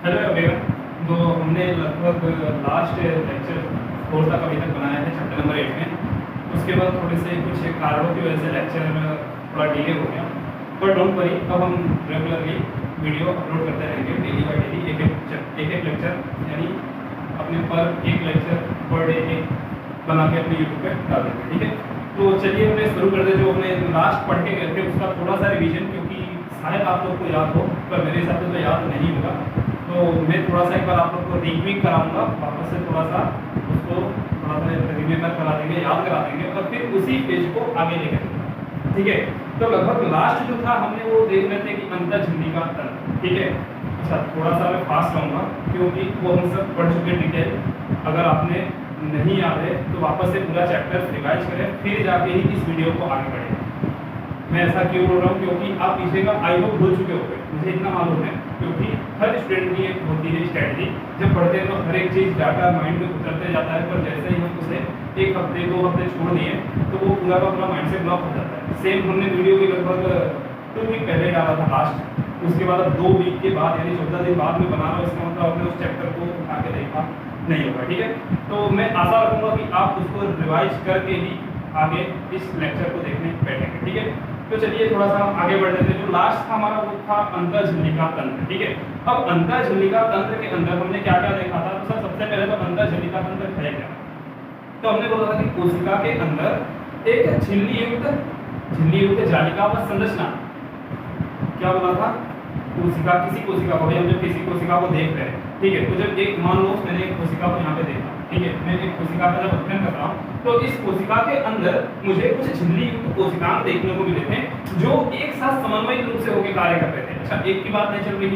Hello everyone. तो हमने लगभग लास्ट लेक्चर 4 तक अभी तक बनाया है चैप्टर नंबर 8 में। उसके बाद थोड़े से कुछ कारणों की वजह से लेक्चर थोड़ा डिले हो गया, पर डोंट वरी, अब हम रेगुलरली वीडियो अपलोड करते रहेंगे डेली बाई डेली, एक एक लेक्चर, यानी अपने पर एक लेक्चर पर डे एक बना के अपने यूट्यूब पे डाल देंगे। ठीक है, तो चलिए अपने शुरू कर दे। जो हमने लास्ट पढ़ के गए थे उसका थोड़ा सा रिवीजन, क्योंकि शायद आप लोग को याद हो पर मेरे हिसाब से तो याद नहीं होगा, तो मैं थोड़ा सा एक बार आप लोग को रिक्विक कराऊंगा, वापस से थोड़ा सा उसको थोड़ा सा रिमेम्बर करा देंगे, याद करा देंगे, और फिर उसी पेज को आगे लेकर चलेंगे। ठीक है, तो लगभग लास्ट जो था हमने वो देख रहे थे कि अंतःझिल्ली का तंत्र। ठीक है, अच्छा थोड़ा सा मैं फास्ट रहूँगा क्योंकि वो हम सब पढ़ चुके डिटेल। अगर आपने नहीं याद है तो वापस से पूरा चैप्टर रिवाइज करें, फिर जाके ही इस वीडियो को आगे बढ़ें। मैं ऐसा क्यों बोल रहा हूँ, क्योंकि आप पीछे का आई होप भूल चुके होंगे, मुझे इतना मालूम है, क्योंकि हर स्टूडेंट की एक होती है स्ट्रेटजी। जब पढ़ते हैं तो हर एक चीज़ डाटा माइंड में उतरते जाता है, पर जैसे ही हम उसे एक हफ्ते 2 हफ्ते छोड़ दिए तो वो पूरा का पूरा माइंड से ब्लॉक हो जाता है। सेम हमने वीडियो भी लगभग 2 वीक पहले डाला था लास्ट, उसके बाद अब 2 वीक के बाद यानी 14 दिन बाद में बना रहा हूँ। इसका मतलब आपने उस चैप्टर को उठा के देखा नहीं होगा। ठीक है, तो मैं आशा रखूँगा कि आप उसको रिवाइज करके ही आगे इस लेक्चर को देखने बैठेंगे। ठीक है, तो चलिए थोड़ा सा हम आगे बढ़ जाते हैं। जो लास्ट था हमारा वो था अंतःझिल्लिका तंत्र। ठीक है, अब अंतःझिल्लिका तंत्र के अंदर हमने क्या क्या देखा था। तो सर सबसे पहले तो अंतःझिल्लिका तंत्र है क्या, तो हमने बोला था कि कोशिका के अंदर एक झिल्ली युक्त जालिका व संरचना, क्या बोला था, कोशिका, किसी कोशिका को, हम जब किसी कोशिका को देख रहे हैं, ठीक है, तो जब एक मान लो मैंने एक कोशिका को यहाँ पे देखा, ठीक है, मैं एक कोशिका का जब अध्ययन कर रहा हूँ तो इस कोशिका के अंदर मुझे कुछ झिल्ली युक्त कोशिकाएं देखने को मिले थे जो एक साथ समन्वयित रूप से होकर कार्य कर रहे थे। अच्छा, एक की बात नहीं चल रही,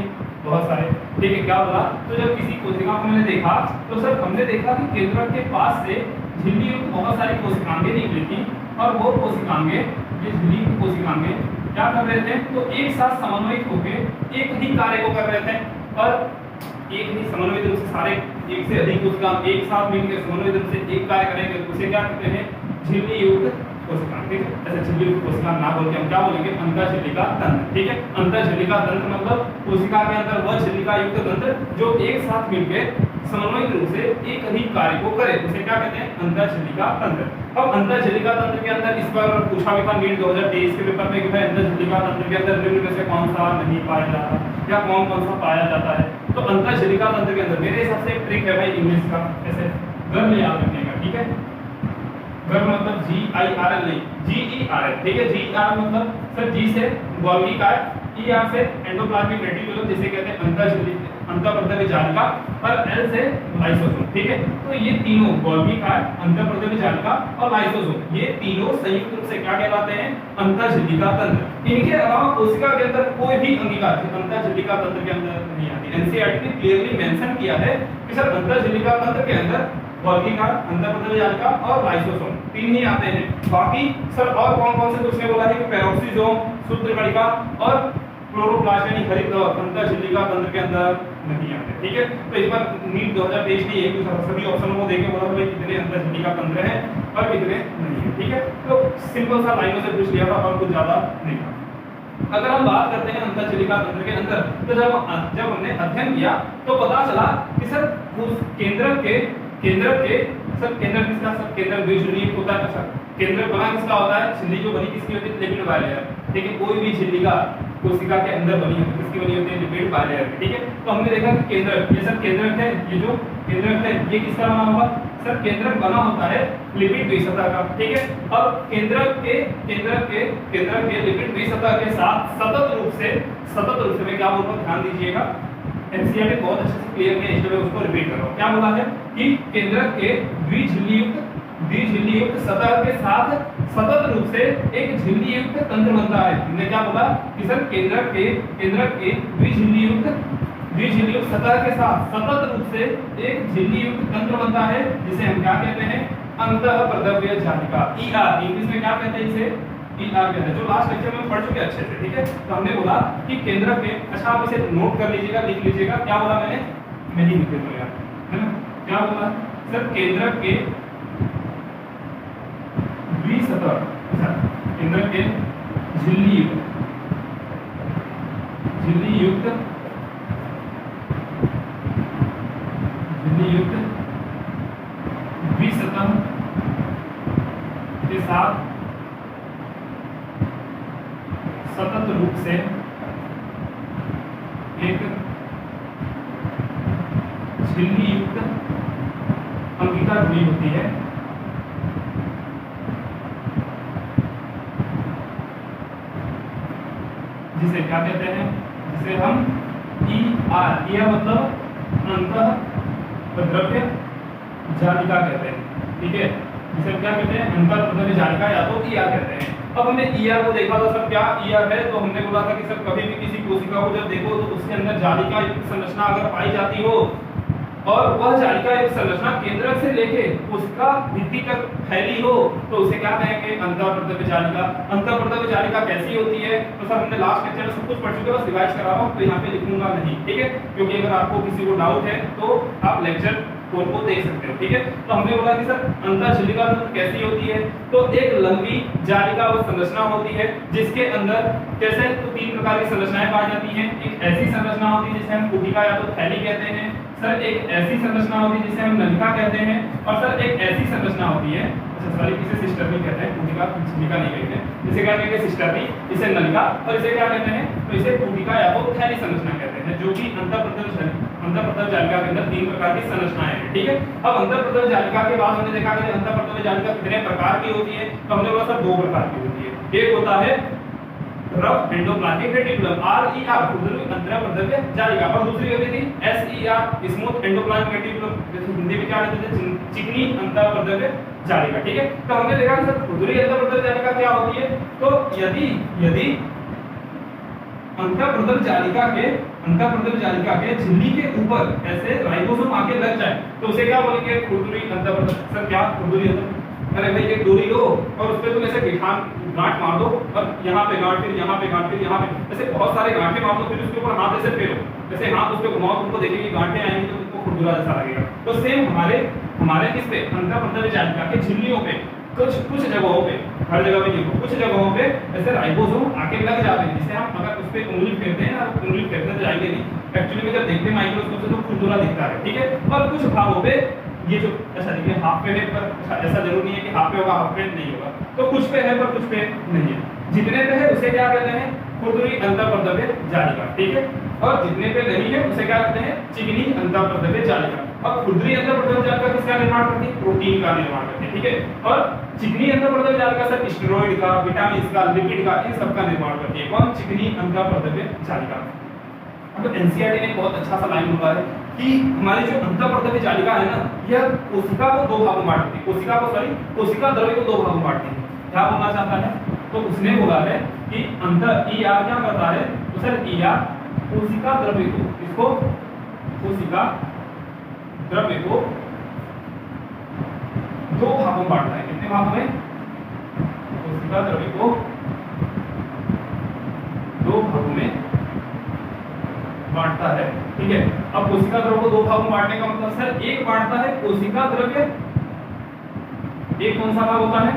बहुत सारे। ठीक है, क्या बोला, तो जब किसी कोशिका को मैंने देखा तो सर हमने देखा कि केंद्रक के पास से झिल्ली युक्त बहुत सारी कोशिकाएं निकली थी, और वो कोशिकाएं, ये झिल्ली युक्त कोशिकाएं क्या कर रहे थे, तो एक साथ समन्वयित होकर एक ही कार्य को कर रहे थे, और एक ही समन्वित रूप से सारे एक से अधिक कोशिका एक साथ मिलकर समन्वित रूप से एक कार्य करेंगे, उसे क्या कहते हैं, झिल्ली युक्त कोशिका। ठीक है, ऐसे झिल्ली युक्त कोशिका ना बोल के हम क्या बोलेंगे, अंतःझिल्लिका तंत्र। ठीक है, अंतःझिल्लिका तंत्र मतलब कोशिका के अंदर वह झिल्लिका युक्त तंत्र जो एक साथ मिलकर समन्वित रूप से एक ही कार्य को करे, उसे क्या कहते हैं, अंतःझिल्लिका तंत्र। अब अंतःझिल्लिका तंत्र के अंदर इस पर पूछा भी था नीट 2023 के पेपर में कि भाई अंतःझिल्लिका तंत्र के अंदर निम्न में से कौन सा नहीं पाया जाता या कौन कौन सा पाया जाता है। तो अंतःझिल्लिका तंत्र के अंदर मेरे हिसाब से एक ट्रिक है भाई इंग्लिश का, ऐसे गर्म याद रखने का। ठीक है, गर्म मतलब GIRL नहीं, GERL। ठीक है, GERL मतलब सर जी से गोल्गी कार्य, ER से एंडोप्लाज्मिक रेटिकुलम जिसे कहते हैं अंतःझिल्लिका, अंतःप्रदेवी जालिका, और L से लाइसोसोम। ठीक है, तो ये तीनों गोल्गी कार्य, अंतःप्रदेवी जालिका और लाइसोसोम, ये तीनों संयुक्त रूप से क्या कहलाते हैं, अंतःझिल्लिका तंत्र। इनके अलावा कोशिका के अंदर कोई भी अंगिका अंतःझिल्लिका तंत्र के अंदर नहीं आती। NCERT ने क्लियरली मेंशन किया है कि सर अंतःझिल्लिका तंत्र के अंदर गोल्गी कार्य, अंतःप्रदेवी जालिका और लाइसोसोम तीन ही आते हैं। बाकी सर और कौन कौन से, उसने बोला है कि पेरोक्सिसोम, सूत्रकणिका और क्लोरोप्लास्ट यानी हरित अंतःझिल्लिका तंत्र के अंदर नहीं आते। ठीक है, तो इस बार नीट 2023 ने एक सभी ऑप्शनों को देके बोला भाई कितने अंतःझिल्लिका तंत्र हैं और कितने नहीं है। ठीक है, तो सिंपल सा लाइनों से पूछ लिया था और कुछ ज्यादा नहीं था। अगर हम बात करते हैं अंतःझिल्लिका तंत्र के अंदर, तो जब हमने अध्ययन किया तो पता चला कि सर उस केंद्रक के सर केंद्र किसका, सब केंद्र द्विझिल्ली होता है। सर केंद्र बना किसका होता है, झिल्ली जो बनी किसकी होती है, लिपिड बाइलेयर। ठीक है, कोई भी झिल्लिका कोशिका के अंदर बनी होती है, किसकी बनी होती है, लिपिड बाइलेयर। ठीक है, तो हमने देखा कि केंद्रक, ये सर केंद्रक है, ये जो केंद्रक है ये किसका बना होगा, सर केंद्रक बना होता है लिपिड द्विसतह का। ठीक है, अब केंद्रक के लिपिड द्विसतह के साथ सतत रूप से मैं क्या बोल रहा हूं, ध्यान दीजिएगा, NCERT बहुत अच्छे से क्लियर किया, इसलिए मैं उसको रिपीट कर रहा हूं। क्या बोला है कि केंद्रक के द्विझिल्ली युक्त सतह के साथ सतत रूप से एक झिल्ली युक्त तंत्र बनता है। हमने क्या बोला कि सर केंद्रक के द्विझिल्ली युक्त सतह के साथ सतत रूप से एक झिल्ली युक्त तंत्र बनता है, जिसे हम क्या कहते हैं, अंतःप्रदेवीय जालिका, ER इंग्लिश में क्या कहते हैं, इसे ER कहते हैं, जो लास्ट लेक्चर में पढ़ चुके अच्छे से। ठीक है, तो हमने बोला कि केंद्रक के, अच्छा आप इसे नोट कर लीजिएगा, लिख लीजिएगा, क्या बोला मैंने, मैं ही लिख देता हूं यार, है ना, क्या बोला सर, केंद्रक के द्विसतह, केंद्रक के झिल्ली युक्त युक्त द्विसतह के साथ सतत रूप से एक झिल्ली युक्त अंगिका जुड़ी होती है, जिसे क्या कहते हैं, जिसे हम ER मतलब अंतःप्रद्रव्य जालिका कहते हैं। ठीक है, जिसे हम क्या कहते हैं, अंतःप्रद्रव्य जालिका या तो ER कहते हैं। अब हमने ER को देखा था सर, क्या ER है, तो हमने बोला था कि सर कभी भी किसी कोशिका को जब देखो तो उसके अंदर जालिका युक्त संरचना अगर पाई जाती हो और वह जालिका युक्त संरचना केंद्रक से लेके कोशिका भित्ति तक फैली हो तो उसे क्या कहेंगे, अंतःप्रद्रव्य जालिका। अंतःप्रद्रव्य जालिका कैसी होती है, तो सर हमने लास्ट लेक्चर में सब कुछ पढ़ चुके हैं, बस रिवाइज करा रहा हूं, तो यहाँ पे लिखूंगा नहीं। ठीक है, क्योंकि अगर आपको किसी को डाउट है तो आप लेक्चर को देख सकते हो। ठीक है, तो हमने बोला कि सर अंतःझिल्लिका तंत्र कैसी होती है, तो एक लंबी जालिका व संरचना होती है जिसके अंदर कैसे, तो तीन प्रकार की संरचनाएं पाई जाती हैं। एक ऐसी संरचना होती है जिसे हम कुटिका या तो थैली कहते हैं, सर एक ऐसी संरचना होती है जिसे हम नलिका कहते हैं, और सर एक ऐसी संरचना होती है, अच्छा सॉरी इसे सिस्टर्नी कहते हैं, कुटिका झिल्लिका नहीं कहते हैं, इसे क्या कहते हैं सिस्टर्नी, इसे नलिका, और इसे क्या कहते हैं, तो इसे कुटिका या तो थैली संरचना कहते हैं, जो कि अंतःप्रद्रव्य जालिका के अंदर तीन प्रकार की संरचनाएं हैं। ठीक है, अब अंतःप्रद्रव्य जालिका के बाद हमने देखा कि अंतःप्रद्रव्य जालिका कितने प्रकार की होती है, तो हमने बोला सर दो प्रकार की होती है। एक होता है रफ एंडोप्लाज्मिक रेटिकुलम RER खुरदुरी अंतःप्रद्रव्य जालिका, और दूसरी होती थी SER स्मूथ एंडोप्लाज्मिक रेटिकुलम, जैसे हिंदी में क्या कहते थे, चिकनी अंतःप्रद्रव्य जालिका। ठीक है, तो हमने देखा कि सर खुरदुरी अंतःप्रद्रव्य जालिका क्या होती है, तो यदि अंतःप्रद्रव्य जालिका के झिल्ली के ऊपर ऐसे राइबोसोम आके लग जाए तो उसे क्या बोलेंगे, खुरदुरी अंतःप्रद्रव्य। सर क्या खुरदुरी अरे भाई एक डोरी लो और उस पे तुम ऐसे गांठ मार दो, और यहाँ पे गांठ, फिर यहाँ पे गांठ, फिर यहाँ पे, ऐसे बहुत सारे गांठें मार दो, फिर उसके ऊपर हाथ ऐसे फेरो, जैसे हाथ उस पे घुमाओ, तुमको देखेंगे गांठें आएंगी तो तुमको खुरदुरा जैसा लगेगा। तो सेम हमारे किस पे, अंतःप्रद्रव्य जालिका के झिल्लियों पे कुछ जगहों पे, हर जगह पे नहीं, कुछ जगहों पे ऐसे राइबोसोम आके लग जाते हैं, जिसे हम अगर उस पे उंगली फेरते हैं ना, उंगली फेरने तो जाएंगे नहीं, एक्चुअली में जब देखते हैं माइक्रोस्कोप से तो खुरदुरा दिखता है। ठीक है, और कुछ भागों पे ये जो ऐसा देखिए हाफ पे है, पर ऐसा जरूर नहीं है कि हाफ पे होगा हाफ पे नहीं होगा, तो कुछ पे है पर कुछ पे नहीं है। जितने पे है उसे क्या कहते हैं, खुरदुरी अंतःप्रद्रव्य जालिका। ठीक है, और जितने पे नहीं है उसे क्या कहते हैं, चिकनी अंतःप्रद्रव्य जालिका। अब खुरदुरी अंतःप्रद्रव्य जालिका किसका निर्माण करती है, प्रोटीन का निर्माण करती है। ठीक है, और चिकनी अंतःप्रद्रव्य जालिका सर स्टेरॉइड का, विटामिन का, लिपिड का, इन सब का निर्माण करती है। कौन, चिकनी अंतःप्रद्रव्य जालिका। अब एनसीईआरटी ने बहुत अच्छा सा लाइन बोला है कि हमारी जो अंतःप्रद्रव्य जालिका है ना, यह कोशिका को दो भागों में बांटती है, कोशिका द्रव्य को दो भागों में बांटती है। क्या बोलना चाहता है, तो उसने बोला है कि ER क्या करता है, तो सर ER कोशिका द्रव्य को, इसको कोशिका द्रव्य को दो भागों में बांटता है। कितने भागों में, कोशिका द्रव्य को दो भागों में बांटता है। ठीक है, अब कोशिका द्रव्य को दो भागों में बांटने का मतलब सर, एक बांटता है कोशिका द्रव्य, एक कौन सा भाग होता है,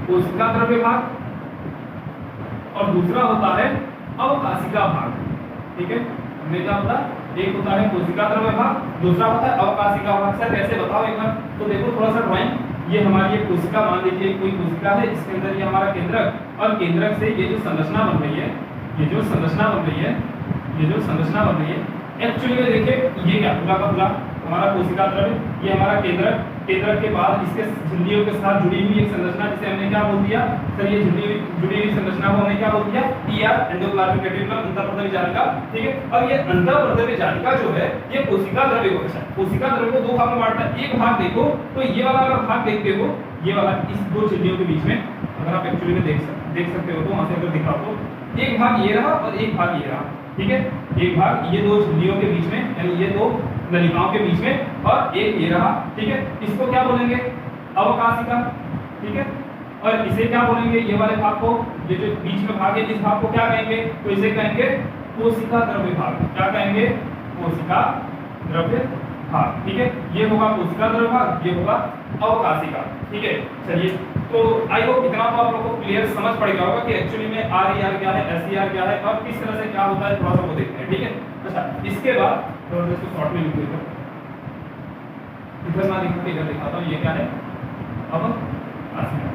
कोशिका द्रव्य भाग, और दूसरा होता है अवकाशिका भाग। ठीक है, हमने क्या बोला, एक होता है कोशिका द्रव्य भाग, दूसरा होता है अवकाशिका भाग। सर कैसे बताओ एक बार, तो देखो थोड़ा सा ड्राइंग, ये हमारी एक कोशिका, मान लीजिए कोई कोशिका है, इसके अंदर ये हमारा केंद्रक, और केंद्रक से ये जो संरचना बन रही है, ये जो संरचना बन रही है, एक्चुअली में देखिए ये क्या पूरा का पूरा हमारा कोशिका द्रव्य, ये हमारा केंद्रक के बाद इसके झिल्लियों के साथ जुड़ी हुई एक संरचना, जिसे हमने क्या बोल दिया सर, ये जुड़ी हुई संरचना को हमने क्या बोल दिया, ER एंडोप्लाज्मिक रेटिकुलम अंतःप्रद्रव्य जालिका। ठीक है, और ये अंतःप्रद्रव्य जालिका जो है, ये कोशिका द्रव्य को, कोशिका द्रव्य को दो भाग में बांटता है। एक भाग देखो तो ये वाला अगर भाग देखते हो, ये वाला इस दो झिल्लियों के बीच में, अगर आप एक्चुअली में देख सकते हो तो वहां से अगर दिखा तो एक भाग ये रहा और एक भाग ये रहा। ठीक है, एक भाग ये दो झिल्लियों के बीच में, यानी ये दो नलिकाओं के बीच में, और एक ये रहा। ठीक है, इसको क्या बोलेंगे, अवकाशिका। ठीक है, और इसे क्या बोलेंगे, ये वाले भाग को, ये जो बीच में भाग है, इस भाग को क्या कहेंगे, तो इसे कहेंगे कोशिका द्रव्य भाग। क्या कहेंगे, कोशिका द्रव्य भाग। ठीक है, ये होगा कोशिका द्रव्य भाग, ये होगा अवकाशिका। ठीक है, चलिए, तो आई होप इतना तो आप लोगों को क्लियर समझ पड़ गया होगा कि एक्चुअली में RER क्या है, SER क्या है, और किस तरह से क्या होता है, थोड़ा सा वो देखते हैं। ठीक है, अच्छा इसके बाद थोड़ा सा शॉर्ट में लिख देता हूं। इधर ना लिखा इधर दिखाता हूँ, ये क्या है अब आसिका,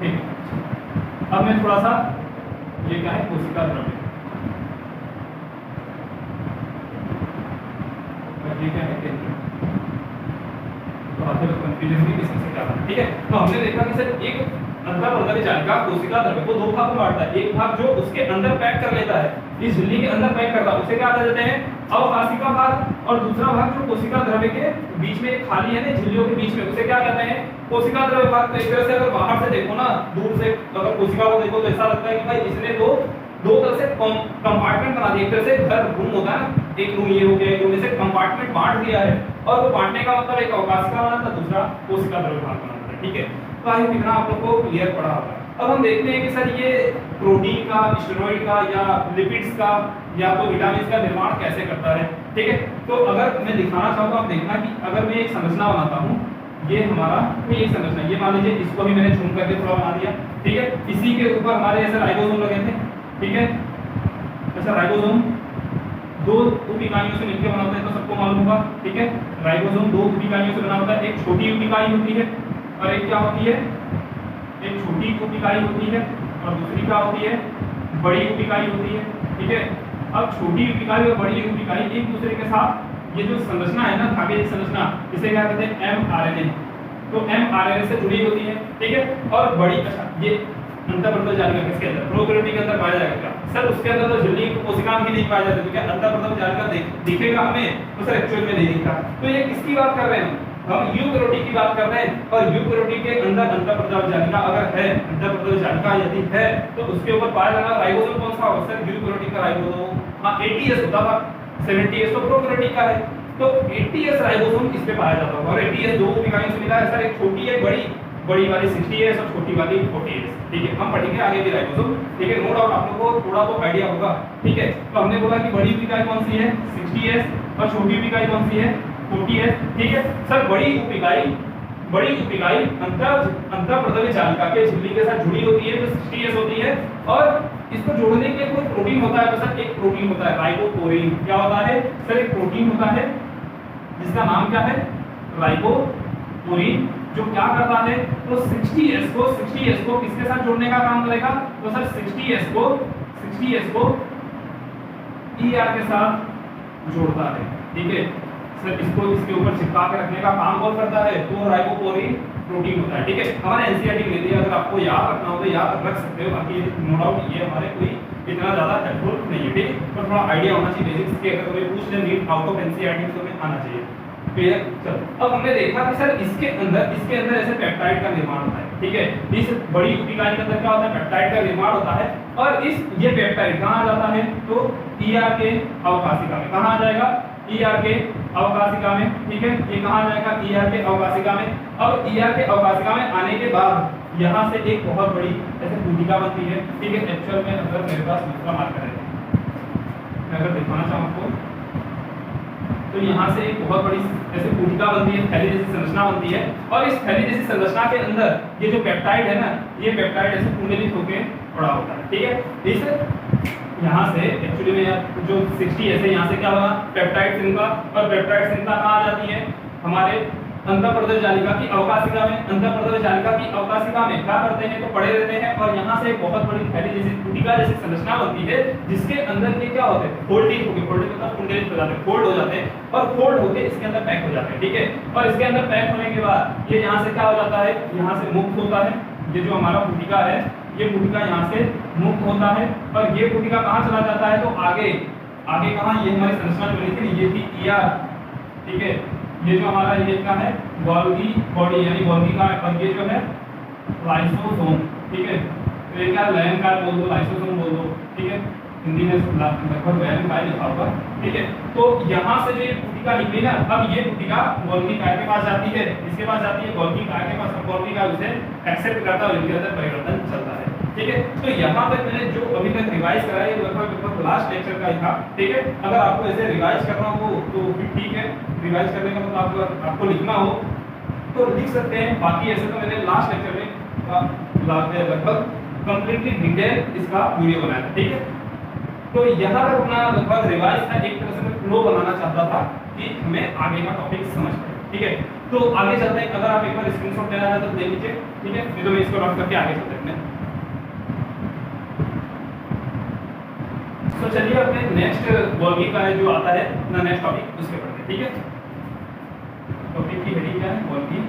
ठीक है। अब मैं थोड़ा सा, ये क्या है कोशिका द्रव्य, ये क्या है केंद्र, तो आपको कंफ्यूजन भी किसी से क्या है, ठीक है। तो हमने देखा कि सर एक अंतःपर्दवी जालिका कोशिका द्रव्य को दो भाग में बांटता है, एक भाग जो उसके अंदर पैक कर लेता है, इस झिल्ली के अंदर पैक करता है, उसे क्या कह देते हैं अवकाशिका भाग, और दूसरा भाग जो कोशिका द्रव्य के बीच में खाली है ना झिल्लियों के बीच में, उसे क्या कहते हैं कोशिका द्रव्य भाग। तो एक तरह से अगर बाहर से देखो ना, दूर से अगर कोशिका को देखो तो ऐसा लगता है कि भाई इसने तो दो तरह से कंपार्टमेंट बना दिए, एक तरह से घर रूम होता है ना, एक रूम ये हो गया, एक रूम में से कंपार्टमेंट बांट दिया है, और वो बांटने का मतलब एक अवकाशिका बना था, दूसरा कोशिका द्रव्य भाग बना था, ठीक है। तो आइए कितना आप लोग को क्लियर पड़ा होगा। अब हम देखते हैं कि सर ये प्रोटीन का, स्टेरॉइड का या लिपिड्स का या तो विटामिन का निर्माण कैसे करता है, ठीक है। तो अगर मैं दिखाना चाहूँ तो आप देखना कि अगर मैं एक संरचना बनाता हूँ, ये हमारा कोई एक संरचना, ये मान लीजिए इसको भी मैंने झूम करके थोड़ा बना दिया, ठीक है। इसी के ऊपर हमारे ऐसे राइबोसोम लगे थे, ठीक है। ऐसा राइबोसोम दो उप इकाइयों से मिलकर बना होता है, तो सबको मालूम होगा, ठीक है। राइबोसोम दो उप इकाइयों से बना होता है, एक छोटी उप इकाई होती है और एक क्या होती है, एक छोटी उप इकाई होती है और दूसरी क्या होती है बड़ी उप इकाई होती है, ठीक है। अब छोटी उप इकाई और बड़ी उप इकाई एक दूसरे के साथ, ये जो संरचना है ना धागे की संरचना, इसे क्या कहते हैं mRNA, तो mRNA से जुड़ी होती है, ठीक है। और बड़ी, अच्छा ये अंतःपर्दवी जालिका किसके अंदर, प्रोकैरियोटिक के अंदर पाया जाएगा क्या सर, उसके अंदर तो झिल्ली कोशिका में नहीं पाया जाता, तो क्या अंतःपर्दवी जालिका दिखेगा हमें, तो सर एक्चुअल में नहीं दिखता। तो ये किसकी बात कर रहे हैं हम यूकैरियोटिक की बात कर रहे हैं, और यूकैरियोटिक के अंदर अंतःपर्दवी जालिका अगर है, अंतःपर्दवी जालिका यदि है तो उसके ऊपर पाया जाना राइबोसोम कौन सा होगा सर, यूकैरियोटिक का राइबोसोम, हां 80S होता था, 70S तो प्रोकैरियोटिक का है, तो 80S राइबोसोम इस पे पाया जाता है। और 80S दो इकाइयों से मिला है सर, एक छोटी है बड़ी, बड़ी वाली 60S और छोटी वाली 40S, ठीक है। हम पढ़ेंगे आगे भी राइबोसोम, ठीक है। नो डाउट आप लोगों को थोड़ा तो आइडिया होगा, ठीक है। तो हमने बोला कि बड़ी इकाई कौन सी है 60S और छोटी इकाई कौन सी है 40S, ठीक है। सर बड़ी उप इकाई अंतःपर्दवी जालिका के झिल्ली के साथ जुड़ी होती है जो 60S होती है, और इसको जोड़ने के लिए कोई प्रोटीन होता है, तो सर एक प्रोटीन होता है राइबोपोरीन। क्या होता है सर, एक प्रोटीन होता है जिसका नाम क्या है राइबोपोरीन, जो क्या करता है तो 60S को किसके साथ जोड़ने का काम करेगा, तो सर 60S को ER के साथ जोड़ता है, ठीक है। सर इसको इसके ऊपर चिपका के रखने का काम कौन करता है, तो राइबोपोरीन प्रोटीन होता है, ठीक है। हमारे एनसीईआरटी में दिया, अगर आपको याद रखना हो तो याद रख सकते हो, बाकी नो डाउट ये हमारे कोई इतना ज्यादा हेल्पफुल नहीं है, ठीक है। तो थोड़ा आइडिया होना चाहिए बेसिक्स के, अगर कोई पूछ ले नीट आउट ऑफ एनसीईआरटी तो में आना चाहिए, क्लियर। चलो अब हमने देखा कि सर इसके अंदर ऐसे पेप्टाइड का निर्माण होता है, ठीक है। इस बड़ी इकाई के अंदर क्या होता है पेप्टाइड का निर्माण होता है, और ये पेप्टाइड कहाँ जाता है तो ER के अवकाशिका में, कहाँ आ जाएगा ER के अवकाशिका में, ठीक है। ये कहाँ जाएगा ER के अवकाशिका में। अब ER के अवकाशिका में आने के बाद यहाँ से एक बहुत बड़ी ऐसे भूमिका बनती है, ठीक है। एक्चुअल में अगर मेरे पास दूसरा मार्कर है, मैं अगर दिखाना चाहूँ आपको, तो यहाँ से एक बहुत बड़ी ऐसे भूमिका बनती है, थैली जैसी संरचना बनती है, और इस थैली जैसी संरचना के अंदर ये जो पेप्टाइड है ना, ये पेप्टाइड ऐसे कुंडलित होकर पड़ा होता है, ठीक है। इस यहाँ से एक्चुअली में जो 60S है, यहाँ से क्या होगा पेप्टाइड श्रृंखला, और पेप्टाइड श्रृंखला कहाँ आ जाती है हमारे अंतःपर्दवी जालिका की अवकाशिका में। अंतःपर्दवी जालिका की अवकाशिका में क्या करते हैं तो पड़े रहते हैं, और यहाँ से एक बहुत बड़ी थैली जैसी भूमिका जैसी संरचना बनती है, जिसके अंदर ये क्या होते हैं फोल्डिंग होके, फोल्डिंग मतलब कुंडलित हो जाते हैं, फोल्ड हो जाते हैं, और फोल्ड होके इसके अंदर पैक हो जाते हैं, ठीक है। और इसके अंदर पैक होने के बाद ये यहाँ से क्या हो जाता है, यहाँ से मुक्त होता है, ये जो हमारा भूमिका है ये भूमिका यहाँ से मुक्त होता है, और ये भूमिका कहाँ चला जाता है तो आगे कहाँ, ये हमारी संरचना जो बनी थी ये थी ER, ठीक है। ये जो हमारा ये क्या है गोल्गी बॉडी यानी गोल्गी का, और ये जो है लाइसोसोम, ठीक है। तो ये क्या लाइन का बोल दो, लाइसोसोम बोल दो, ठीक है। हिंदी में लगभग लाइन का लिखा होगा, ठीक है। तो यहाँ से जो ये भूमिका निकली ना, अब ये भूमिका गोल्गी काय के पास जाती है, इसके पास जाती है गोल्गी काय के पास, गोल्गी काय उसे एक्सेप्ट करता है और इनके अंदर परिवर्तन चलता है, ठीक है। तो यहाँ तक मैंने जो अभी तक रिवाइज करा है लगभग लास्ट लेक्चर का ही था, ठीक है। अगर आपको ऐसे रिवाइज करना हो तो फिर ठीक है, रिवाइज करने का मतलब आपको लिखना हो तो लिख सकते हैं, बाकी ऐसे तो मैंने लास्ट लेक्चर में लगभग कंप्लीटली डिटेल इसका वीडियो बनाया था, ठीक है। तो यहाँ तक अपना लगभग रिवाइज था, एक तरह से मैं फ्लो बनाना चाहता था कि हमें आगे का टॉपिक समझ पाए। ठीक है, तो आगे चलते हैं। अगर आप एक बार स्क्रीनशॉट लेना है तो ले लीजिए, ठीक है, नहीं तो मैं इसको रख करके आगे चलते हैं। तो चलिए अपने नेक्स्ट गोल्गी का है जो आता है अपना नेक्स्ट टॉपिक, उसके पढ़ते हैं, ठीक है। टॉपिक की हेडिंग क्या है? गोल्गी।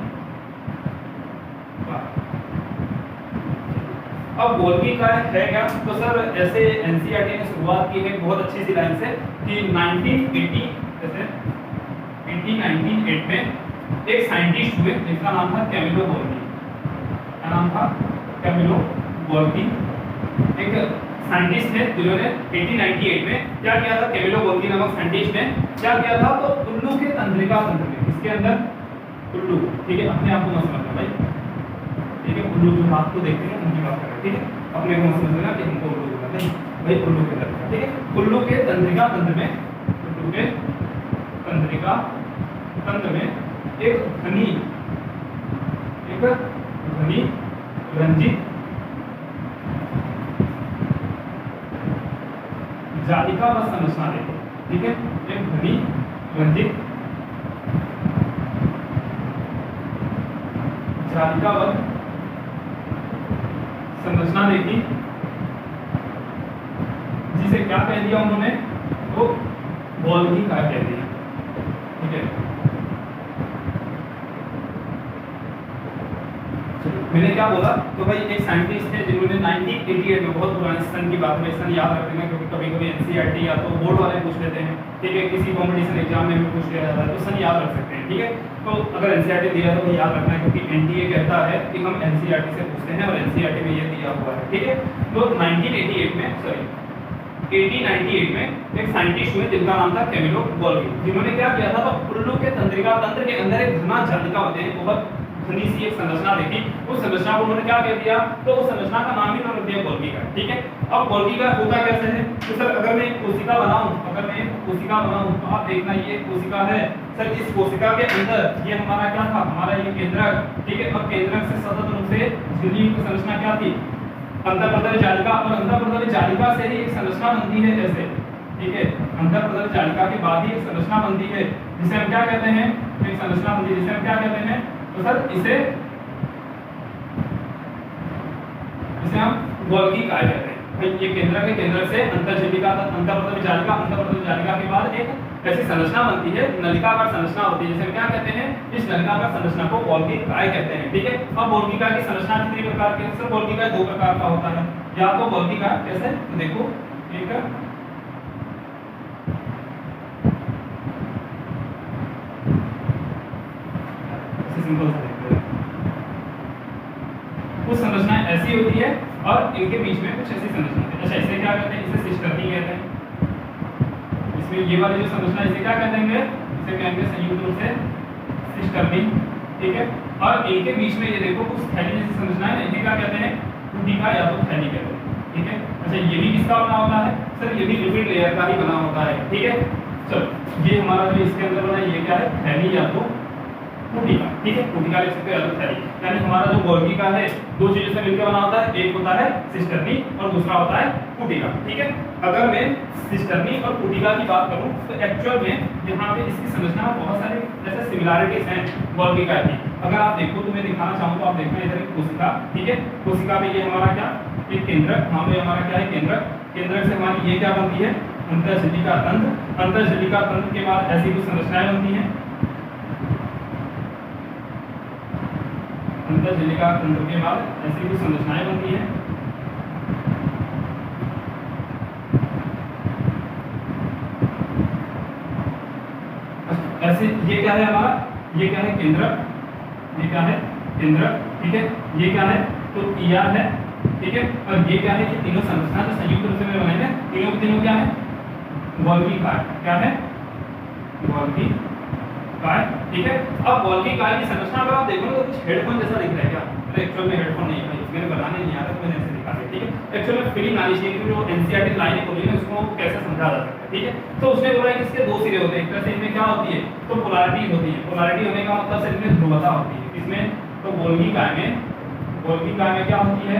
अब गोल्गी का है क्या? तो सर ऐसे एनसीईआरटी ने शुरुआत की है बहुत अच्छी सी लाइन से कि 1980 जैसे 1908 में एक साइंटिस्ट हुए जिसका नाम था कैमिलो गोल्गी। क्या नाम था? Camillo Golgi. एक साइंटिस्ट थे जिन्होंने 1898 में क्या किया था? कैमिलो गोल्गी नामक साइंटिस्ट ने क्या किया था? तो उल्लू के तंत्रिका तंत्र में, इसके अंदर उल्लू, ठीक है, अपने आप को मत समझना भाई, ठीक है, उल्लू जो हाथ को देखते हैं उनकी बात कर रहे हैं, ठीक है, अपने को मत समझना कि हमको उल्लू दिखा नहीं भाई, उल्लू के तंत्र, ठीक है, उल्लू के तंत्रिका तंत्र में, उल्लू के तंत्रिका तंत्र में एक ध्वनि रंजित जालिका व संरचना देखो, ठीक है, एक ध्वनि रंजित जालिका व संरचना देखी, जिसे क्या कह दिया उन्होंने? तो गोल्गी का कह दिया, ठीक है। मैंने क्या बोला? तो भाई एक साइंटिस्ट थे जिन्होंने 1988 में, बहुत पुराने सन की बात है, सन याद रखना क्योंकि कभी कभी एनसीईआरटी या तो बोर्ड वाले पूछ लेते हैं, ठीक है, किसी कॉम्पिटिशन एग्जाम में भी पूछ लिया जाता है, तो सन याद रख सकते हैं, ठीक है। तो अगर एनसीईआरटी दिया तो याद रखना है क्योंकि एनटीए कहता है कि हम एनसीईआरटी से पूछते हैं और एनसीईआरटी में ये दिया हुआ है, ठीक है। तो 1988 में, सॉरी 1898 में एक साइंटिस्ट हुए जिनका नाम था कैमिलो गोल्गी, जिन्होंने क्या किया था? तो उल्लू के तंत्रिका तंत्र के अंदर एक घना जालिका होते हैं, बहुत घनी सी एक संरचना देखी, उस संरचना को उन्होंने क्या कह दिया? तो उस संरचना का नाम ही उन्होंने दिया गोल्गी का, ठीक है। अब गोल्गी का होता कैसे है? तो सर अगर मैं कोशिका बनाऊं, अगर मैं कोशिका बनाऊं तो आप देखना ये कोशिका है, सर इस कोशिका के अंदर ये हमारा क्या था? हमारा ये केंद्रक, ठीक है। अब केंद्रक से सतत रूप से झिल्ली की संरचना क्या थी? अंतःप्रदल जालिका, और अंतःप्रदल जालिका से ही एक संरचना बनती है ऐसे, ठीक है, अंतःप्रदल जालिका के बाद ही एक संरचना बनती है जिसे हम क्या कहते हैं? एक संरचना बनती है जिसे हम क्या कहते हैं? तो सर इसे हम गोल्गी काय कहते हैं। भाई ये केंद्र के केंद्र से अंतःझिल्लिका तक अंतःप्रदल जालिका, अंतःप्रदल जालिका के बाद एक ऐसी संरचना बनती है, नलिकाकार संरचना होती है जिसे हम क्या कहते हैं? इस नलिकाकार संरचना को गोल्गी काय कहते हैं, ठीक है। अब गोल्गी काय की संरचना कितनी प्रकार की है? सर गोल्गी काय दो प्रकार का होता है, या तो गोल्गी काय कैसे? तो देखो एक सिंपल सा देखते हैं, कुछ संरचनाएं ऐसी होती है और इनके बीच में कुछ ऐसी संरचना होती है। अच्छा इसे क्या कहते हैं? इसे सिस्टर्नी कहते हैं। इसमें ये वाली जो संरचना इसे क्या कहेंगे? इसे कहेंगे संयुक्त रूप से सिस्टर्नी, ठीक है। और इनके बीच में ये देखो कुछ थैली जैसी संरचना है, इन्हें क्या कहते हैं? कुटिका या तो थैली कहते हैं, ठीक है। अच्छा ये भी किसका बना होता है? सर ये भी लिपिड लेयर का ही बना होता है, ठीक है। चलो ये हमारा जो इसके अंदर बना है ये क्या है? थैली या तो कुटिका, ठीक है, कुटिका लिख सकते हैं या तो थैली। यानी हमारा जो गोल्गी का है दो चीजों से मिलकर बना होता है, एक होता है सिस्टर्नी और दूसरा होता है कुटिका, ठीक है। अगर मैं सिस्टर्नी और कुटिका की बात करूं तो एक्चुअल में यहाँ पे इसकी संरचना में बहुत सारे जैसे सिमिलैरिटीज हैं गोल्गी का की। अगर आप देखो तो मैं दिखाना चाहूँ तो आप देखना इधर एक कोशिका, ठीक है, कोशिका में ये हमारा क्या? एक केंद्रक, वहाँ पे हमारा क्या है? केंद्रक। केंद्रक से हमारी ये क्या बनती है? अंतःझिल्लिका तंत्र। अंतःझिल्लिका तंत्र के बाद ऐसी कुछ संरचनाएं बनती हैं, अंतःझिल्लिका तंत्र के बाद ऐसी कुछ संरचनाएं बनती हैं। ऐसे ये क्या है हमारा? ये क्या है? केंद्रक। ये क्या है? केंद्रक, ठीक है। ये क्या है? तो ईआर है, ठीक है। और ये क्या है? ये तीनों संरचना जो संयुक्त रूप से बनाई है, तीनों तीनों क्या है? गोल्गी काय। क्या है? गोल्गी काय, ठीक है। अब गोल्गी काय की संरचना अगर आप देखो तो कुछ हेडफोन जैसा दिख रहा है क्या? तो एक्चुअल में हेडफोन नहीं है, मैंने बनाने नहीं आता तो मैंने ऐसे दिखा दिया, ठीक है। एक्चुअल में फीलिंग आनी चाहिए कि जो एनसीईआरटी लाइन होती है उसको कैसे समझा जा सकता है, ठीक है। तो उसने बोला कि इसके दो सिरे होते हैं, एक तरह से इनमें क्या होती है? तो पोलैरिटी होती है। पोलैरिटी होने का मतलब सिर्फ इनमें ध्रुवता होती है। इसमें तो गोल्गी काय में क्या होती है?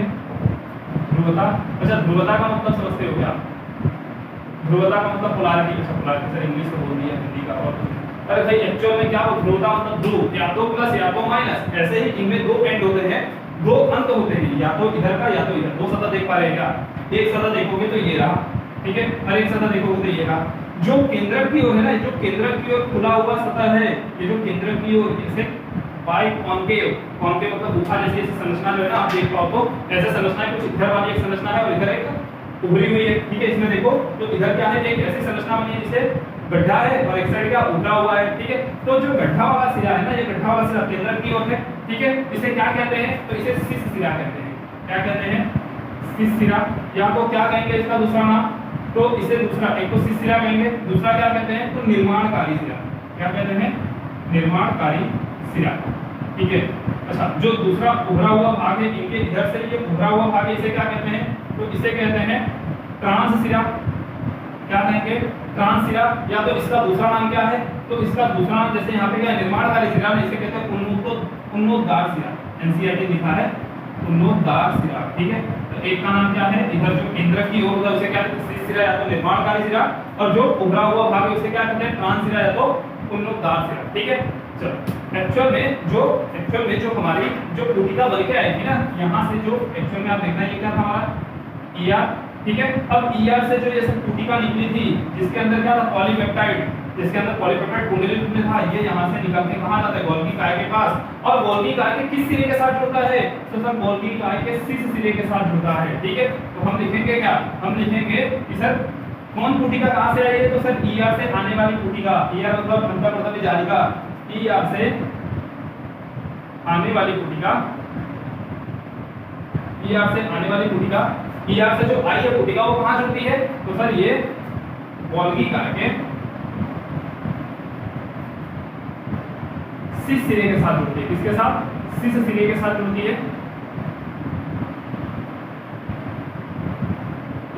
ध्रुवता। अच्छा ध्रुवता का मतलब समझते हो क्या? ध्रुवता का मतलब पोलैरिटी। अच्छा पोलैरिटी सर इंग्लिश में बोल दिया, हिंदी का और अरे भाई एक्चुअल में क्या वो ध्रुवता मतलब ध्रुव या तो प्लस या तो माइनस, ऐसे ही इनमें दो एंड होते हैं, दो अंत होते हैं, या तो इधर का या तो इधर। दो सतह देख पा रहे हैं क्या? एक सतह देखोगे तो ये रहा, ठीक है, और एक सतह देखोगे तो ये रहा। जो केंद्रक की ओर है ना, जो केंद्रक की ओर खुला हुआ सतह है, ये जो केंद्रक की ओर इसे बाई कॉन्केव, कॉन्केव मतलब गुफा जैसी संरचना जो है ना, आप देख पाओ तो ऐसे संरचना है, कुछ इधर वाली एक संरचना है और इधर एक उभरी हुई है, ठीक है। इसमें देखो तो इधर क्या है, एक ऐसी संरचना बनी है जिसे गड्ढा है और एक साइड क्या उभरा हुआ है, ठीक है। तो जो गड्ढा वाला सिरा है ना, ये गड्ढा वाला सिरा केंद्रक की ओर है, ठीक है। इसे क्या कहते हैं? तो इसे शीर्ष सिरा कहते हैं। क्या कहते हैं? शीर्ष सिरा। या तो क्या कहेंगे इसका दूसरा नाम? तो इसे दूसरा, एक तो शीर्ष सिरा कहेंगे, दूसरा क्या कहते हैं? तो निर्माणकारी सिरा। क्या कहते हैं? निर्माणकारी सिरा, ठीक है। अच्छा, जो दूसरा उभरा हुआ भाग है, इनके इधर से ये उभरा हुआ भाग है, इसे क्या कहते हैं? तो इसे कहते हैं ट्रांस सिरा। क्या कहेंगे? ट्रांस सिरा। या तो इसका दूसरा नाम क्या है? तो इसका दूसरा नाम जैसे यहाँ पे क्या निर्माणकारी सिरा में, इसे कहते हैं उन्नोद्वार सिरा। एनसीईआरटी लिखा है उन्नोद्वार सिरा, ठीक है। तो एक का नाम क्या है? इधर जो केंद्रक की ओर होता है उसे क्या कहते हैं? शीर्ष सिरा या तो निर्माणकारी सिरा, और जो उभरा हुआ भाग है उसे क्या कहते हैं? ट्रांस सिरा या तो उन्नोद्वार सिरा, ठीक है। चलो, एक्चुअल में जो हमारी जो पुटिका बन के आई थी ना, यहाँ से जो एक्चुअल में आप देखना, ये क्या था हमारा ईआर, ठीक है। अब ईआर से जो ये सब पुटिका निकली थी, जिसके अंदर क्या था? पॉलीपेप्टाइड, जिसके अंदर पॉलीपेप्टाइड कुंडली रूप में था, ये यहाँ से निकल के कहाँ जाता है? गोल्गी काय के पास। और गोल्गी काय के किस सिरे के साथ जुड़ता है? तो सर गोल्गी काय के शीर्ष सिरे के साथ जुड़ता है, ठीक है। तो हम लिखेंगे क्या? हम लिखेंगे कि सर कौन पुटिका कहाँ से आई है? तो सर ईआर से आने वाली पुटिका, ईआर मतलब अंतर मतलब जालिका, ईआर से आने वाली पुटिका, ईआर से आने वाली पुटिका, ईआर से जो आई है पुटिका वो कहाँ जुड़ती है? तो सर ये गोल्गी काय के शीर्ष सिरे के साथ जुड़ती है। किसके साथ? शीर्ष सिरे के साथ जुड़ती है।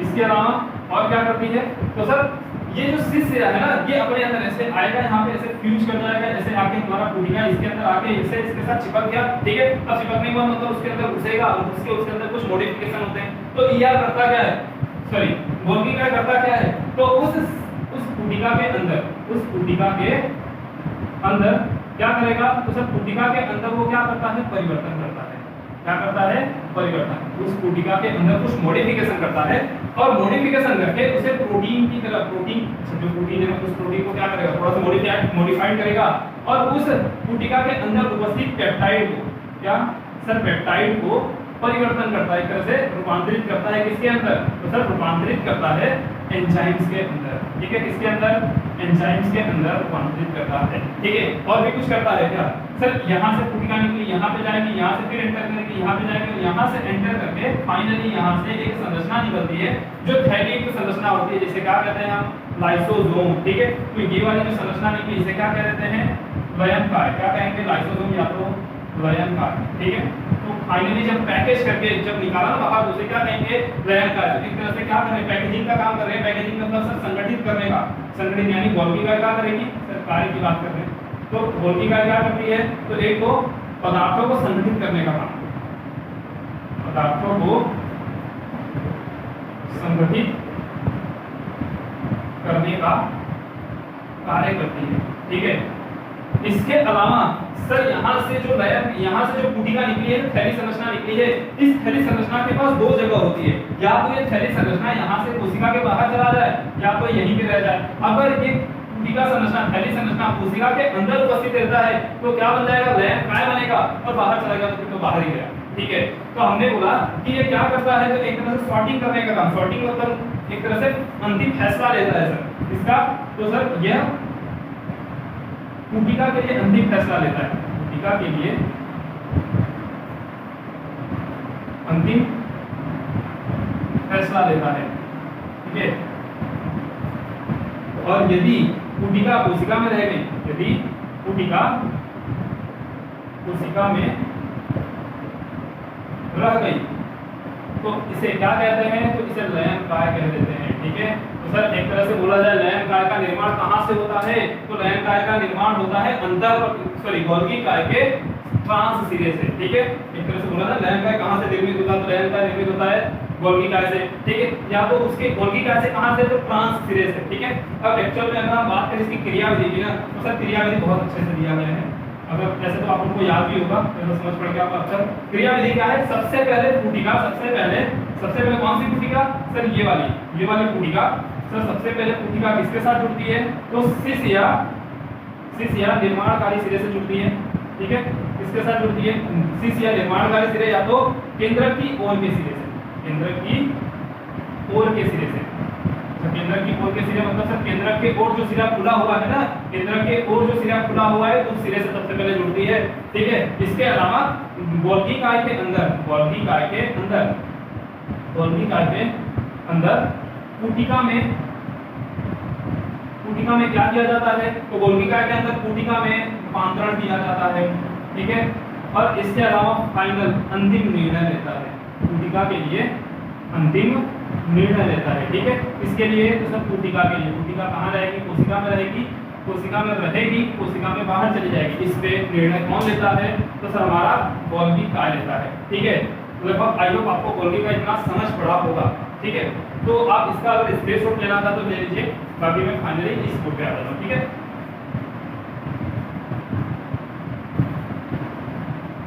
इसके अलावा और क्या करती है? तो सर ये जो शीर्ष सिरा है ना, ये अपने अंदर ऐसे आएगा, यहाँ पे ऐसे फ्यूज कर जाएगा, ऐसे आके हमारा पुटिका इसके अंदर आके इससे इसके साथ चिपक गया, ठीक है। अब चिपकने के बाद मतलब उसके अंदर घुसेगा, उसके अंदर कुछ मॉडिफिकेशन होते हैं। तो ईआर करता क्या है? सॉरी, गोल्गी काय करता क्या है? तो उस पुटिका के अंदर, उस पुटिका के अंदर क्या करेगा? तो सर पुटिका के अंदर वो क्या करता है? परिवर्तन करता है। क्या करता है? परिवर्तन। उस पुटिका के अंदर कुछ मॉडिफिकेशन करता है, और मॉडिफिकेशन करके उसे प्रोटीन की तरह, प्रोटीन जो प्रोटीन है उस प्रोटीन को क्या करेगा? थोड़ा सा मॉडिफाइड करेगा, और उस पुटिका के अंदर उपस्थित पेप्टाइड को, क्या सर? पेप्टाइड को परिवर्तन करता है, एक तरह से रूपांतरित करता है। किसके अंदर? तो सर रूपांतरित करता है एंजाइम्स के अंदर, ठीक है। किसके अंदर? एंजाइम्स के अंदर रूपांतरित करता है, ठीक है। और भी कुछ करता है क्या? सर यहाँ से पुटिका निकली, यहाँ पे जाएगी, यहाँ से फिर एंटर करेगी, यहाँ पे जाएगी, और यहाँ से एंटर करके फाइनली यहाँ से एक संरचना निकलती है जो थैली की संरचना होती है, जिसे क्या कहते हैं हम? लाइसोसोम, ठीक है। तो ये वाली जो संरचना निकली इसे क्या कह देते हैं? वयनकार। क्या कहेंगे? लाइसोसोम या तो वयनकार, ठीक है। तो फाइनली जब पैकेज करके जब निकाला ना बाहर, उसे क्या कहेंगे? वयनकार। एक तरह से क्या कर रहे हैं? पैकेजिंग का काम कर रहे हैं। पैकेजिंग मतलब सर संगठित करने का, संगठित यानी गोल्गी काय क्या करेगी? सर कार्य की बात कर रहे हैं, तो गोल्गी काय क्या करती है? तो एक तो पदार्थों को संगठित करने का काम, पदार्थों को संगठित करने का कार्य करती है, ठीक है। इसके अलावा सर यहाँ से जो पुटिका निकली है, थैली संरचना निकली है, इस थैली संरचना के पास दो जगह होती है, या तो ये थैली संरचना यहाँ से कोशिका के बाहर चला जाए, या तो यहीं पे रह जाए। अगर ये पुटिका संरचना, थैली संरचना कोशिका के अंदर उपस्थित रहता है तो क्या बन जाएगा? लयन काय बनेगा, और बाहर चला गया तो फिर तो बाहर ही गया, ठीक है। तो हमने बोला कि ये क्या करता है? तो एक तरह से सॉर्टिंग करने का काम, सॉर्टिंग मतलब एक तरह से अंतिम फैसला लेता है सर इसका। तो सर यह पुटिका के लिए अंतिम फैसला लेता है, पुटिका के लिए अंतिम फैसला लेता है, ठीक है। और यदि पुटिका कोशिका में रह गई, यदि पुटिका कोशिका में रह गई तो इसे क्या कहते हैं? तो इसे लयन काय कह देते हैं, ठीक है। तो सर एक तरह से बोला जाए लयन काय का निर्माण कहाँ से होता है? तो लयन काय का निर्माण होता है गोल्गी काय के ट्रांस सिरे से, ठीक है। एक तरह से बोला जाए लयन काय कहाँ से निर्मित होता है? तो लयन काय निर्मित होता है गोल्गी काय से, ठीक है, या तो उसके गोल्गी काय से कहां से, तो ट्रांस सिरे से, ठीक है। अब एक्चुअल में अगर हम बात करें इसकी क्रियाविधि की ना, तो सर क्रियाविधि बहुत अच्छे से दिया गया है, अगर वैसे तो आप उनको याद भी होगा, तो समझ पड़ गया आपका अक्षर। क्रियाविधि क्या है, सबसे पहले पुटिका, सबसे पहले कौन सी पुटिका, सर ये वाली पुटिका, सर सबसे पहले पुटिका किसके साथ जुड़ती है, तो सिस या निर्माणकारी सिरे से जुड़ती है, ठीक है, किसके साथ जुड़ती है, सिस या निर्माणकारी सिरे, या तो केंद्रक की ओर के सिरे से, केंद्रक की ओर के सिरे से, केंद्रक की ओर के सिरे मतलब सर केंद्रक के ओर जो सिरा खुला हुआ है ना, केंद्रक के ओर जो सिरा खुला हुआ है उस सिरे से सबसे पहले जुड़ती है, ठीक है। इसके अलावा गोल्गी काय के अंदर पुटिका में क्या किया जाता है, तो गोल्गी काय के अंदर पुटिका में रूपांतरण किया जाता है, ठीक है। और इसके अलावा फाइनल अंतिम निर्णय लेता है, पुटिका के लिए अंतिम निर्णय लेता है, ठीक है। इसके लिए तो सब पुटिका के लिए, पुटिका कहाँ रहेगी, कोशिका में रहेगी, कोशिका में बाहर चली जाएगी, इस पे निर्णय कौन लेता है, तो सर हमारा गोल्गी काय लेता है, ठीक है। लगभग आई होप आपको गोल्गी का इतना समझ पड़ा होगा, ठीक है। तो आप इसका अगर स्क्रीनशॉट लेना था तो ले लीजिए, बाकी मैं फाइनली इस बोर्ड पे आ जाता हूँ, ठीक है।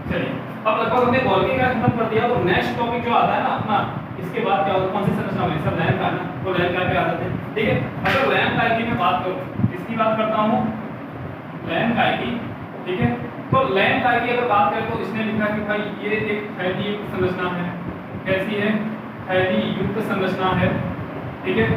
चलिए अब लगभग हमने गोल्गी का खत्म कर दिया, तो नेक्स्ट टॉपिक जो आता है ना अपना, इसके बाद क्या होता है, कौन सी संरचना में, सर लैम काय ना, तो लैम काय पे आ जाते हैं, ठीक है। अगर लैम काय की मैं बात करूं, इसकी बात करता हूं, लैम काय की, ठीक है। तो लैम काय की अगर बात करें तो इसने लिखा कि भाई ये एक थैली युक्त संरचना है, कैसी है, थैली युक्त संरचना है, ठीक है।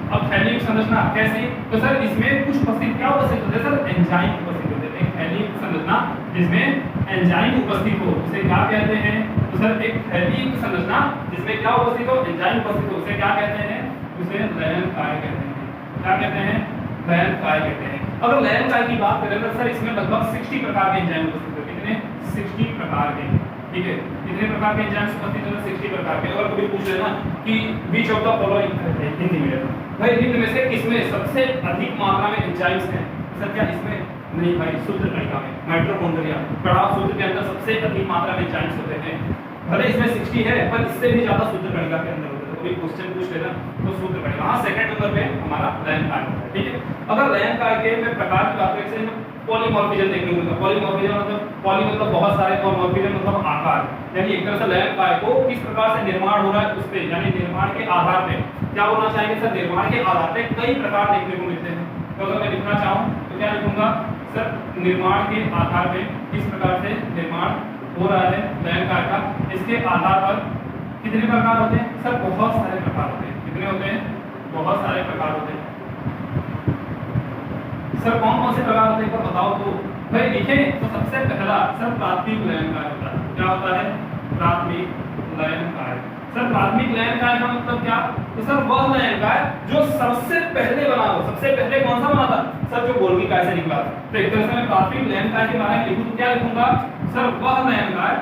अब थैली युक्त संरचना कैसी, तो सर इसमें कुछ उपस्थित क्या उपस्थित होते हैं, सर एंजाइम उपस्थित होते हैं, थैली युक्त संरचना जिसमें एंजाइम उपस्थित हो उसे क्या कहते हैं, तो सर एक थैली युक्त संरचना जिसमें क्या उपस्थित हो, एंजाइम उपस्थित हो, उसे क्या कहते हैं, उसे लैम काय कहते हैं, क्या कहते हैं, लैम काय कहते हैं। अगर लैम काय की बात करें तो सर इसमें लगभग 60 प्रकार के एंजाइम उपस्थित होते हैं, कितने, 60 प्रकार के, ठीक है। कितने प्रकार के एंजाइम्स उपस्थित होते हैं, 60 प्रकार के। अगर कभी पूछ लेना कि बीच ऑफ द फॉलोइंग हिंदी में, भाई निम्न में से किसमें सबसे अधिक मात्रा में एंजाइम्स हैं, सर क्या इसमें, नहीं भाई, शुद्ध कणिका में, माइटोकॉन्ड्रिया कणाव सूत्र के अंदर सबसे अधिक मात्रा में एंजाइम्स होते हैं, भले इसमें 60 है पर इससे भी ज्यादा शुद्ध कणिका के अंदर होते हैं। कोई क्वेश्चन पूछ लेना तो शुद्ध कणिका, हां सेकंड नंबर पे हमारा लैम काय होता है, ठीक है। अगर लैम काय के में प्रकार की बात करें, जैसे पॉलीमॉर्फिज्म देखने को मिलता है, पॉलीमॉर्फिज्म मतलब पॉली मतलब बहुत सारे, और मॉर्फिज्म मतलब आकार, यानी एक तरह से लैम काय को किस प्रकार से निर्माण हो रहा है उस पे, यानी निर्माण के आधार पे क्या होना चाहिए, सर निर्माण के आधार पे कई प्रकार देखने को मिलते हैं। तो अगर मैं लिखना चाहूं तो क्या लिखूंगा, सर निर्माण के आधार पे किस प्रकार से निर्माण हो रहा है लैम काय का, इसके आधार पर कितने प्रकार होते हैं, सर बहुत सारे प्रकार होते हैं, कितने होते हैं, बहुत सारे प्रकार होते हैं। सर कौन कौन से प्रकार होते हैं एक बार बताओ तो, भाई लिखें तो सबसे पहला सर प्राथमिक लैम काय होता है, क्या होता है, प्राथमिक लैम काय। सर प्राथमिक लैम काय का मतलब क्या, तो सर वह लैम काय जो सबसे पहले बना हो, सबसे पहले कौन सा बना था, सर जो गोल्गी काय से निकला। तो एक तरह से मैं प्राथमिक लैम काय के बारे में लिखूं तो क्या लिखूंगा, सर वह लैम काय,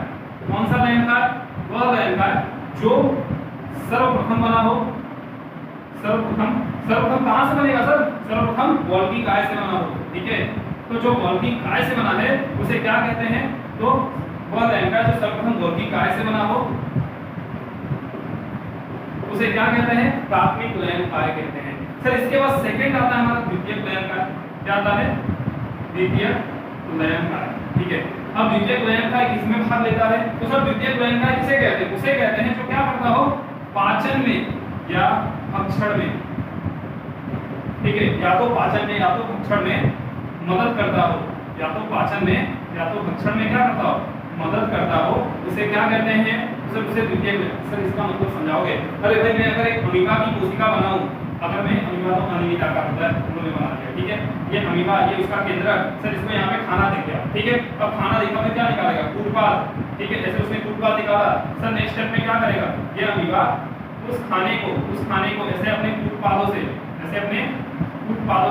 कौन सा लैम काय, वह लैम काय जो सर्वप्रथम बना हो, सर्वप्रथम कहां से बनेगा, सर सर्वप्रथम गोल्गी काय से बना हो, ठीक है। तो जो गोल्गी काय से बना है उसे क्या कहते हैं, तो वह लैम काय जो सर्वप्रथम गोल्गी काय से बना हो उसे क्या कहते हैं, प्राथमिक लैम काय कहते हैं। सर इसके बाद सेकंड आता है हमारा द्वितीयक लैम काय, क्या आता है, द्वितीयक लैम काय, ठीक है। अब द्वितीयक लैम काय किसमें भाग लेता है, तो सर द्वितीयक लैम काय किसे कहते हैं, उसे कहते हैं जो क्या करता हो, पाचन में या भक्षण में, ठीक है, या तो पाचन में या तो भक्षण में मदद करता हो, या तो पाचन में या तो भक्षण में क्या करता हो, मदद करता हो, उसे क्या कहते हैं, उसे द्वितीयक। सर इसका मतलब समझाओगे, अरे भाई मैं अगर एक अमीबा की कोशिका बनाऊं, अगर मैं अमीबा तो अनियमित आकार होता है उन्होंने बना दिया, ठीक है, ये अमीबा ये उसका केंद्रक, सर इसमें यहाँ पे खाना दिख गया, ठीक है। अब खाना देखा में क्या निकालेगा, कूटपाद, ठीक है, जैसे उसने कूटपाद निकाला, सर नेक्स्ट स्टेप में क्या करेगा, ये अमीबा उस खाने को ऐसे अपने कूटपादों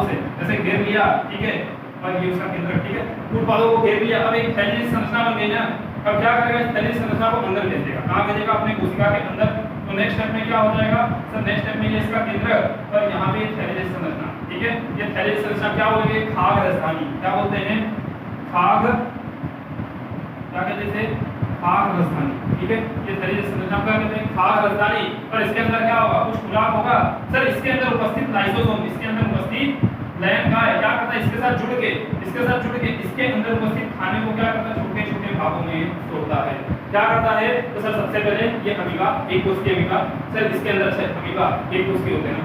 से, ऐसे घेर लिया, ठीक है, और ये उसका केंद्रक, ठीक है, कूटपादों को घेर लिया। अब एक थैली संरचना बन गई ना, अब क्या करेगा, इस थैली संरचना को अंदर भेजेगा, कहाँ भेजेगा, अपने कोशिका के अंदर। तो नेक्स्ट स्टेप में क्या हो जाएगा, सर नेक्स्ट स्टेप में ये इसका केंद्रक और यहाँ पे थैली संरचना, ठीक है। ये थैली संरचना क्या बोलेंगे, खाग राजधानी, क्या बोलते हैं, खाग, क्या कहते थे, खाक राजधानी, ठीक है। ये शरीर संरचना को क्या कहते हैं, खाक राजधानी। और इसके अंदर क्या होगा, कुछ खुराक होगा सर। इसके अंदर उपस्थित लाइसोसोम, इसके अंदर उपस्थित लयन का है, क्या करता है, इसके साथ जुड़ के इसके अंदर उपस्थित खाने को क्या करता है, छोटे छोटे भागों में तोड़ता है। क्या करता है, तो सर सबसे पहले ये अमीबा, एक कोष की अमीबा सर, इसके अंदर से अमीबा एक कोष के होते हैं ना,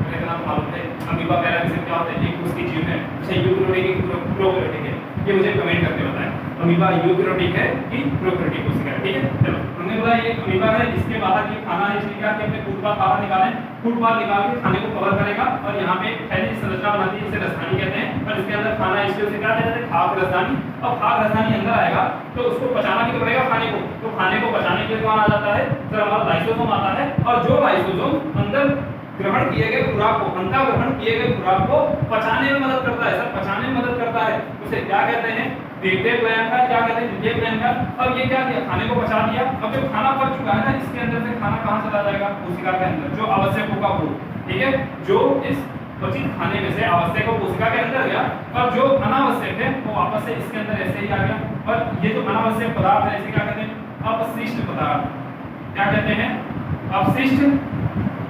मेरे नाम मालूम है। अमीबा पैरामीटर क्या होता है, एक कोष की जीव है, अच्छा यूकेरियोटिक है प्रोकैरियोटिक है, ये मुझे कमेंट करके बताएं अमीबा यूकेरियोटिक है कि प्रोकैरियोटिक कोशिका है, ठीक है। चलो हमने बोला ये अमीबा है, इसके बाहर ये खाना है, इसलिए क्या कि अपने फूड पाथ बाहर निकालें, फूड पाथ निकाल के खाने को कवर करेगा और यहाँ पे थैली संरचना बनाती है, इसे राजधानी कहते हैं। और इसके अंदर खाना है, इसलिए उसे क्या कहते हैं, खाक राजधानी। और खाक राजधानी अंदर आएगा तो उसको पचाना भी तो पड़ेगा खाने को, तो खाने को पचाने के लिए कौन आ जाता है, सर हमारा लाइसोसोम आता है। और जो लाइसोसोम अंदर ग्रहण किए गए खुराक को, अंतर ग्रहण किए गए खुराक को पचाने में मदद करता है सर, पचाने में मदद करता है, उसे क्या कहते हैं, द्वितीयक ग्लैंड, क्या कहते हैं, द्वितीयक ग्लैंड। अब ये क्या किया, खाने को पचा दिया। अब जब खाना पच चुका है ना, इसके अंदर से खाना कहाँ चला जाएगा, कोशिका के अंदर, जो आवश्यक होगा वो, ठीक है। जो इस पचित खाने में से आवश्यक हो कोशिका के अंदर गया, और जो अनावश्यक है वो वापस से इसके अंदर ऐसे ही आ गया। और ये जो अनावश्यक पदार्थ है इसे क्या कहते हैं, अपशिष्ट पदार्थ, क्या कहते हैं, अपशिष्ट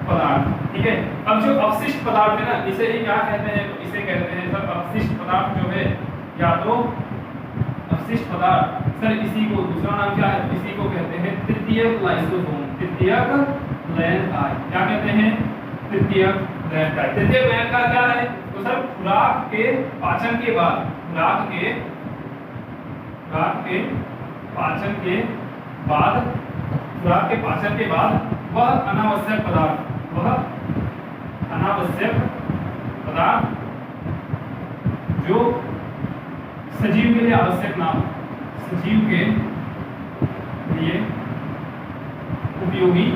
पदार्थ, ठीक है। अब जो अपशिष्ट पदार्थ है ना, इसे ही क्या कहते हैं, तो इसे कहते हैं सर अपशिष्ट पदार्थ जो है, या तो अपशिष्ट पदार्थ सर, इसी को दूसरा नाम क्या है, इसी को कहते हैं तृतीयक लाइसोसोम, तृतीयक लयन काय, क्या कहते हैं, तृतीयक लयन काय। तृतीयक लयन काय क्या है, तो सर खुराक के पाचन के बाद, खुराक के पाचन के बाद वह अनावश्यक पदार्थ जो सजीव के लिए आवश्यक ना हो, सजीव के लिए उपयोगी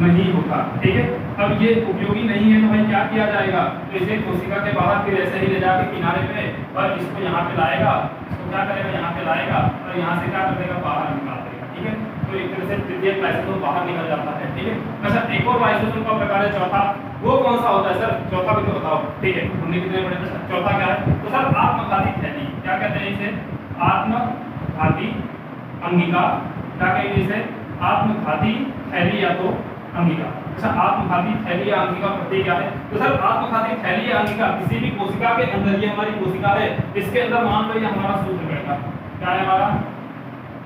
नहीं होता, ठीक है। अब ये उपयोगी नहीं है तो भाई क्या किया जाएगा, तो इसे कोशिका के बाहर फिर ऐसे ही ले जाके किनारे पे और इसको यहाँ पे लाएगा, इसको क्या करेगा, यहाँ पे लाएगा और यहाँ से क्या कर देगा, बाहर निकाल देगा, ठीक है। तो एक तरह से तृतीयक लाइसोसोम बाहर निकल जाता है, ठीक है। अच्छा एक और लाइसोसोम का प्रकार है चौथा, वो कौन सा होता है सर, चौथा भी तो बताओ, ठीक है। हमने कितने पढ़े थे, चौथा क्या है, तो सर आत्मघाती थैली, क्या कहते हैं इसे, आत्मघाती अंगिका, क्या कहेंगे इसे, आत्मघाती थैली या तो अंगिका। अच्छा आत्मघाती थैली या अंगिका प्रत्यय क्या है, तो सर आत्मघाती थैली या अंगिका किसी भी कोशिका के अंदर, ये हमारी कोशिका है, इसके अंदर मान लो ये हमारा सूत्रकणिका, क्या है हमारा,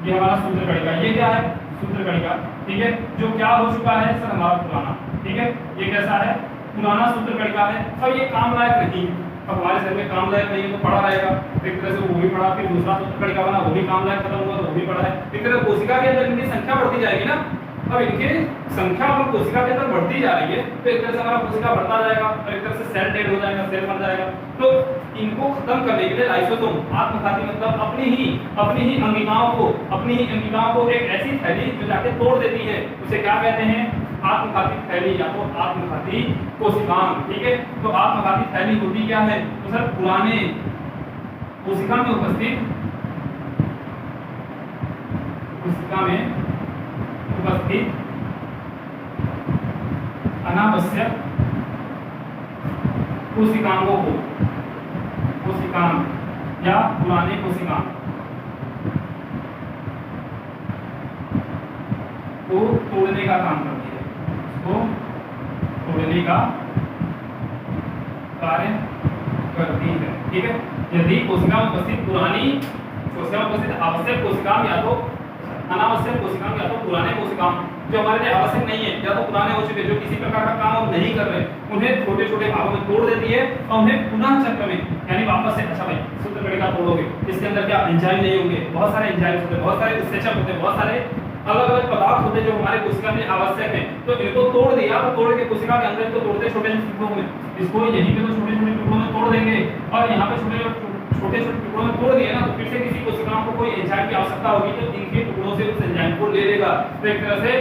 ये हमारा सूत्रकणिका, ये क्या है, सूत्रकणिका, ठीक है। जो क्या हो चुका है सर, हमारा पुराना, ठीक है। ये कैसा है, पुराना सूत्रकणिका है। अब ये काम लायक नहीं, अब हमारे शरीर में काम लायक नहीं है तो पड़ा रहेगा, एक तरह से वो भी पड़ा, फिर दूसरा सूत्रकणिका बना, वो भी काम लायक खत्म हुआ तो वो भी पड़ा है। एक तरह कोशिका के अंदर इनकी संख्या बढ़ती जाएगी ना, अब इनकी संख्या और कोशिका के अंदर बढ़ती जा रही है, तो एक तरह से हमारा कोशिका बढ़ता जाएगा और एक तरह से सेल डेड हो जाएगा, सेल मर जाएगा। तो इनको खत्म करने के लिए लाइसोसोम, आत्मघाती मतलब अपनी ही अंगिकाओं को एक ऐसी थैली जो जाके तोड़ देती है, उसे क्या कहते हैं, आत्मघाती थैली या तो आत्मघाती कोशिकांग, ठीक है। तो आत्मघाती थैली होती क्या है, तो सर पुराने कोशिका में उपस्थित अनावश्यक कोशिकांग या पुराने कोशिकांग को तोड़ने का काम करती है, उसको तोड़ने का कार्य करती है, ठीक है। यदि कोशिका में उपस्थित आवश्यक कोशिकांग या तो अनावश्यक कोशिकांग या तो पुराने कोशिकांग जो हमारे लिए आवश्यक नहीं है या तो पुराने हो चुके, जो किसी प्रकार का काम हम नहीं कर रहे, उन्हें छोटे छोटे भागों में तोड़ देती है और उन्हें पुनः चक्र में, यानी वापस से, अच्छा भाई सूत्रकणिका तोड़ोगे, इसके अंदर क्या एंजाइम नहीं होंगे, बहुत सारे एंजाइम होते हैं, बहुत सारे उत्सेचक होते हैं, बहुत सारे अलग अलग पदार्थ होते हैं जो हमारे कोशिका में आवश्यक है। तो इनको तोड़ दिया, तो तोड़ के कोशिका के अंदर इसको तोड़ते छोटे छोटे टुकड़ों में, इसको यहीं पे तो छोटे छोटे टुकड़ों में तोड़ देंगे और यहाँ पे छोटे छोटे टुकड़ों में तोड़ दिए ना, तो फिर से किसी कोशिकाओं को कोई एंजाइम की आवश्यकता होगी तो इनके टुकड़ों से उस एंजाइम को ले लेगा, तो एक तरह से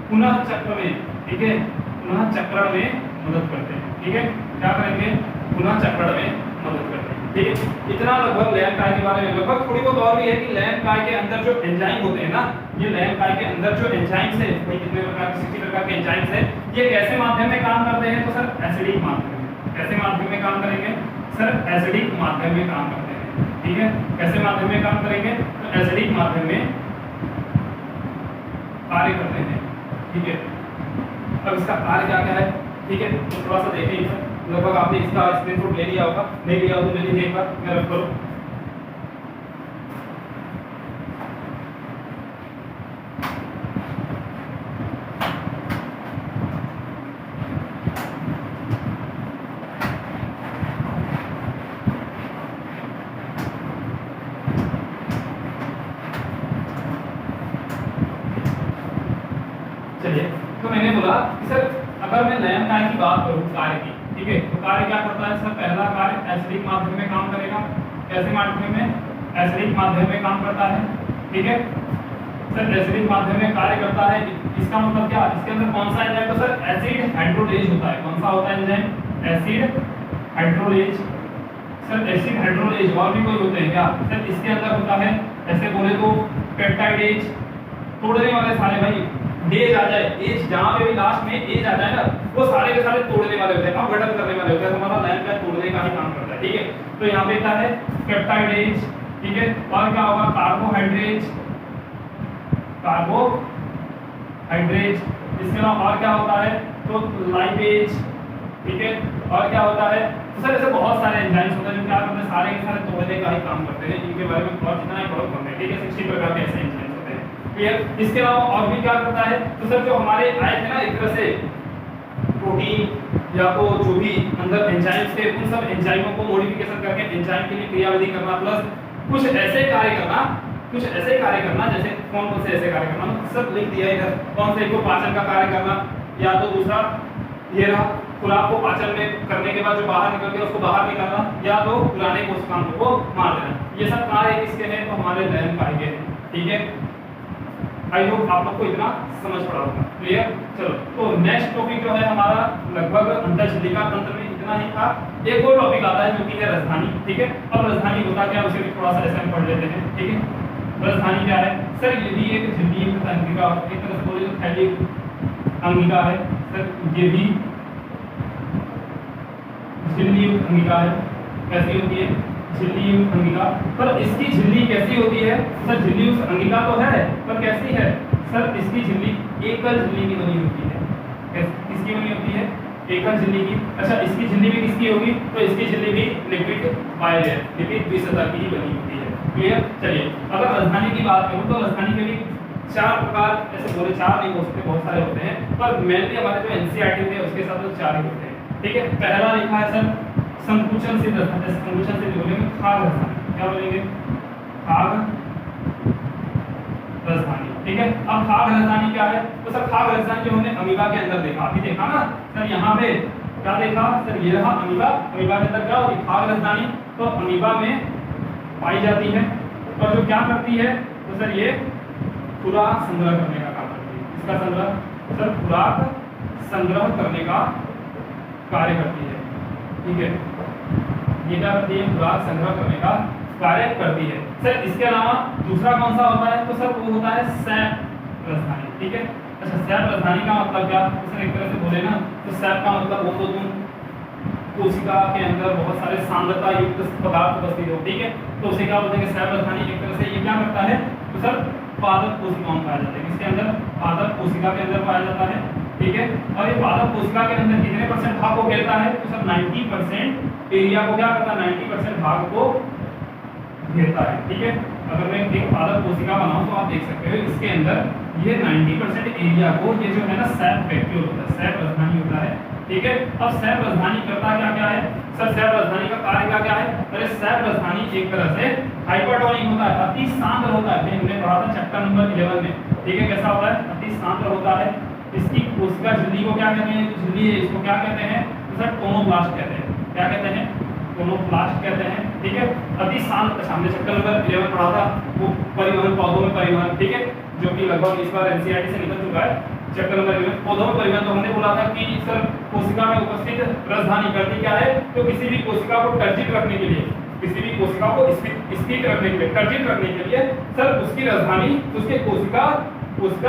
पुनः चक्र में, ठीक है, पुनः चक्रण में मदद करते हैं, ठीक है। क्या करेंगे, पुनः चक्रण में मदद करते हैं, ठीक है। इतना लगभग लयन काय के बारे में। लगभग थोड़ी बहुत और भी है कि लयन काय के अंदर जो एंजाइम होते हैं ना, ये लयन काय के अंदर जो एंजाइम्स है, कोई कितने प्रकार के, 60 प्रकार के एंजाइम्स है, ये कैसे माध्यम में काम करते हैं, तो सर एसिडिक माध्यम में। कैसे माध्यम में काम करेंगे सर, एसिडिक माध्यम में काम करते हैं, ठीक है। कैसे माध्यम में काम करेंगे, तो एसिडिक माध्यम में कार्य करते हैं, ठीक है। अब इसका कार्य क्या क्या है, ठीक है, तो थोड़ा सा देखें इसे। लगभग आपने इसका स्क्रीनशॉट ले लिया होगा, नहीं लिया हो तो ले लीजिए एक बार, मैं रख करूँ। चलिए, तो मैंने बोला कि सर अगर मैं लयन काय की बात करूं कार्य की, ठीक है, तो कार्य क्या करता है सर, पहला कार्य एसिडिक माध्यम में काम करेगा। कैसे माध्यम में, एसिडिक माध्यम में काम करता है, ठीक है। सर एसिडिक माध्यम में कार्य करता है, इसका मतलब क्या, इसके अंदर कौन सा एंजाइम, तो सर एसिड हाइड्रोलेज होता है। कौन सा होता है enzyme, acid hydrolase. Sir acid hydrolase और भी कोई होते हैं क्या, सर इसके अंदर होता है, ऐसे बोले तो पेप्टाइडेज, तोड़ने वाले सारे भाई, डेज आ जाए, एज जहां पे भी लास्ट में एज आ जाए ना, वो सारे के सारे तोड़ने वाले होते हैं, अपघटन करने वाले होते हैं। हमारा लाइन का तोड़ने का ही काम करता है, ठीक है। तो यहाँ पे क्या है, पेप्टाइडेज, ठीक है। और क्या होगा, कार्बोहाइड्रेज, कार्बोहाइड्रेज। इसके अलावा और क्या होता है, तो लाइपेज, ठीक है। और क्या होता है, तो सर ऐसे बहुत सारे एंजाइम्स होते हैं जो क्या करते हैं, सारे के सारे तोड़ने का ही काम करते हैं। इनके बारे में और जितना ही पढ़ो कम है, ठीक है। 60 प्रकार के ऐसे एंजाइम्स होते हैं, क्लियर। इसके अलावा और भी क्या करता है, तो सर जो हमारे आए थे ना एक तरह से प्रोटीन या तो जो भी अंदर एंजाइम्स थे, उन सब एंजाइमों को मॉडिफिकेशन करके एंजाइम के लिए क्रियाविधि करना, प्लस कुछ ऐसे कार्य करना, कुछ ऐसे कार्य करना, जैसे कौन कौन से ऐसे कार्य करना, सब लिख दिया इधर। कौन से, एक को पाचन का कार्य करना, या तो दूसरा ये रहा खुराक को पाचन में करने के बाद जो बाहर निकल गया उसको बाहर निकालना, या तो पुराने कोशिकाओं को मार देना। ये सब कार्य किसके हैं, तो हमारे लयन कार्य के हैं, ठीक है। आई होप आप लोग को इतना समझ पड़ा होगा, क्लियर। चलो, तो नेक्स्ट टॉपिक जो है हमारा लगभग अंतःशिलिका तंत्र में इतना ही था। एक और टॉपिक आता है जो कि है राजधानी, ठीक है। अब राजधानी होता क्या है उसे भी थोड़ा सा ऐसे हम पढ़ लेते हैं, ठीक है। राजधानी क्या है सर, ये भी एक झिल्ली अंगिका, एक तरह से बोले तो थैली अंगिका है सर, ये भी झिल्ली अंगिका है। कैसी होती है, झिल्ली अंगिका। पर इसकी झिल्ली कैसी होती है सर, झिल्ली अंगिका तो है पर कैसी है सर, इसकी झिल्ली एकल झिल्ली की बनी होती है। किसकी बनी होती है, एकल झिल्ली की। अच्छा, इसकी झिल्ली भी किसकी होगी, तो इसकी झिल्ली भी लिपिड बाइलेयर, लिपिड द्विसतह की ही बनी होती है, क्लियर। चलिए, अगर राजधानी की बात करूं तो राजधानी के भी 4 प्रकार, ऐसे बोले 4 नहीं हो सकते, बहुत सारे होते हैं, पर मेनली हमारे जो एनसीईआरटी थे उसके साथ तो 4 ही होते हैं, ठीक है। पहला लिखा है सर संकुचन सिद्ध राजधानी, संकुचन सिद्ध बोलेंगे खाग राजधानी, क्या बोलेंगे, खाग राजधानी, ठीक है। अब खाग राजधानी क्या है, तो सर खाग राजधानी जो हमने अमीबा के अंदर देखा, अभी देखा ना सर, यहाँ पे क्या देखा सर, ये रहा अमीबा। अमीबा के अंदर क्या होती है, खाग राजधानी, तो अमीबा में पाई जाती है और जो क्या करती है, तो सर ये खुराक संग्रह करने का काम करती है। इसका संग्रह सर, खुराक संग्रह करने का कार्य करती है, ठीक है। ये क्या करती है, खुराक संग्रह करने का कार्य करती है सर। इसके अलावा दूसरा कौन सा होता है, तो सर वो होता है सैप राजधानी, ठीक है। अच्छा, सैप राजधानी का मतलब क्या, तो सर एक तरह से बोले ना तो सैप का मतलब वो तो तुम कोशिका के अंदर बहुत सारे सांद्रता युक्त पदार्थ उपस्थित हो, ठीक है, तो उसे क्या बोलते हैं, सैप राजधानी। एक तरह से ये क्या करता है, तो सर पादप कोशिकाओं में पाया जाता है, किसके अंदर, पादप कोशिका के अंदर पाया जाता है, ठीक है। और ये पादप कोशिका के अंदर कितने % भाग को घेरता है, तो सर 90% एरिया को क्या करता है, 90% भाग को घेरता है, ठीक है। अगर मैं एक पादप कोशिका बनाऊं तो आप देख सकते हो इसके अंदर ये 90% एरिया को, ये जो है ना सैप वैक्यूल होता है, सैप राजधानी होता है, ठीक है। अब सैप राजधानी करता क्या क्या है सर, सैप राजधानी का कार्य क्या क्या है, अरे सैप राजधानी एक तरह से हाइपरटोनिक होता है, अति सांद्र होता है। हमने पढ़ा था चैप्टर नंबर 11 में, ठीक है। कैसा होता है, अति सांद्र होता है। इसकी कोशिका झिल्ली को क्या कहते हैं, झिल्ली है इसको क्या कहते हैं, तो सर टोनोब्लास्ट कहते हैं। क्या कहते हैं, टोनोब्लास्ट कहते हैं, ठीक है। अति सांद्र, हमने चैप्टर नंबर 11 पढ़ा था, वो परिवहन, पौधों में परिवहन, ठीक है, जो कि लगभग इस बार एनसीईआरटी से निकल चुका है। चैप्टर नंबर 11 पौधों में परिवहन, तो हमने बोला था कि सर कोशिका में उपस्थित राजधानी करती क्या है, तो किसी भी कोशिका को टर्जित रखने के लिए, किसी भी कोशिका को स्थिर रखने के लिए, टर्जित रखने के लिए सर उसकी राजधानी उसके कोशिका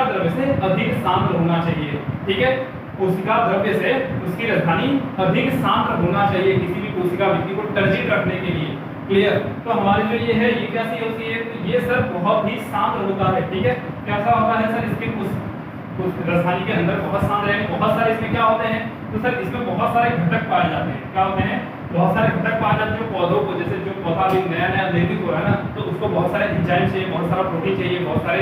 द्रव्य से अधिक सांद्र होना चाहिए, ठीक है। कोशिका द्रव्य से उसकी राजधानी अधिक सांद्र होना चाहिए किसी भी कोशिका व्यक्ति को टर्जित रखने के लिए, क्लियर। तो हमारी जो ये है ये कैसी होती है, तो ये सर बहुत ही शांत होता है, ठीक है। कैसा होता है सर, इसके कुछ राजधानी के अंदर बहुत शांत है, बहुत सारे इसमें क्या होते हैं, तो सर इसमें बहुत सारे घटक पाए जाते हैं। क्या होते हैं, बहुत सारे घटक पाए जाते हैं जो पौधों को, जैसे जो पौधा अभी नया नया निर्मित हो रहा है ना, तो उसको बहुत सारे एंजाइम चाहिए, बहुत सारा प्रोटीन चाहिए, बहुत सारे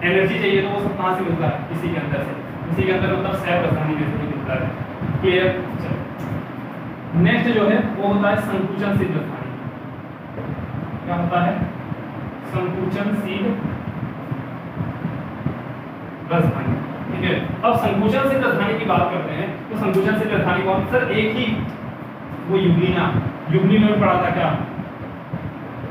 एनर्जी चाहिए, तो वो सब कहाँ से मिलता है, इसी के अंदर से, इसी के अंदर मतलब सैप राजधानी में से मिलता है। क्लियर। चलो नेक्स्ट जो है वो होता है संकुचनशील राजधानी। क्या होता है, संकुचनशील राजधानी, ठीक है। अब संकुचनशील राजधानी की बात करते हैं, तो संकुचनशील राजधानी कौन, सर एक ही वो यूग्लिना में पढ़ा था क्या,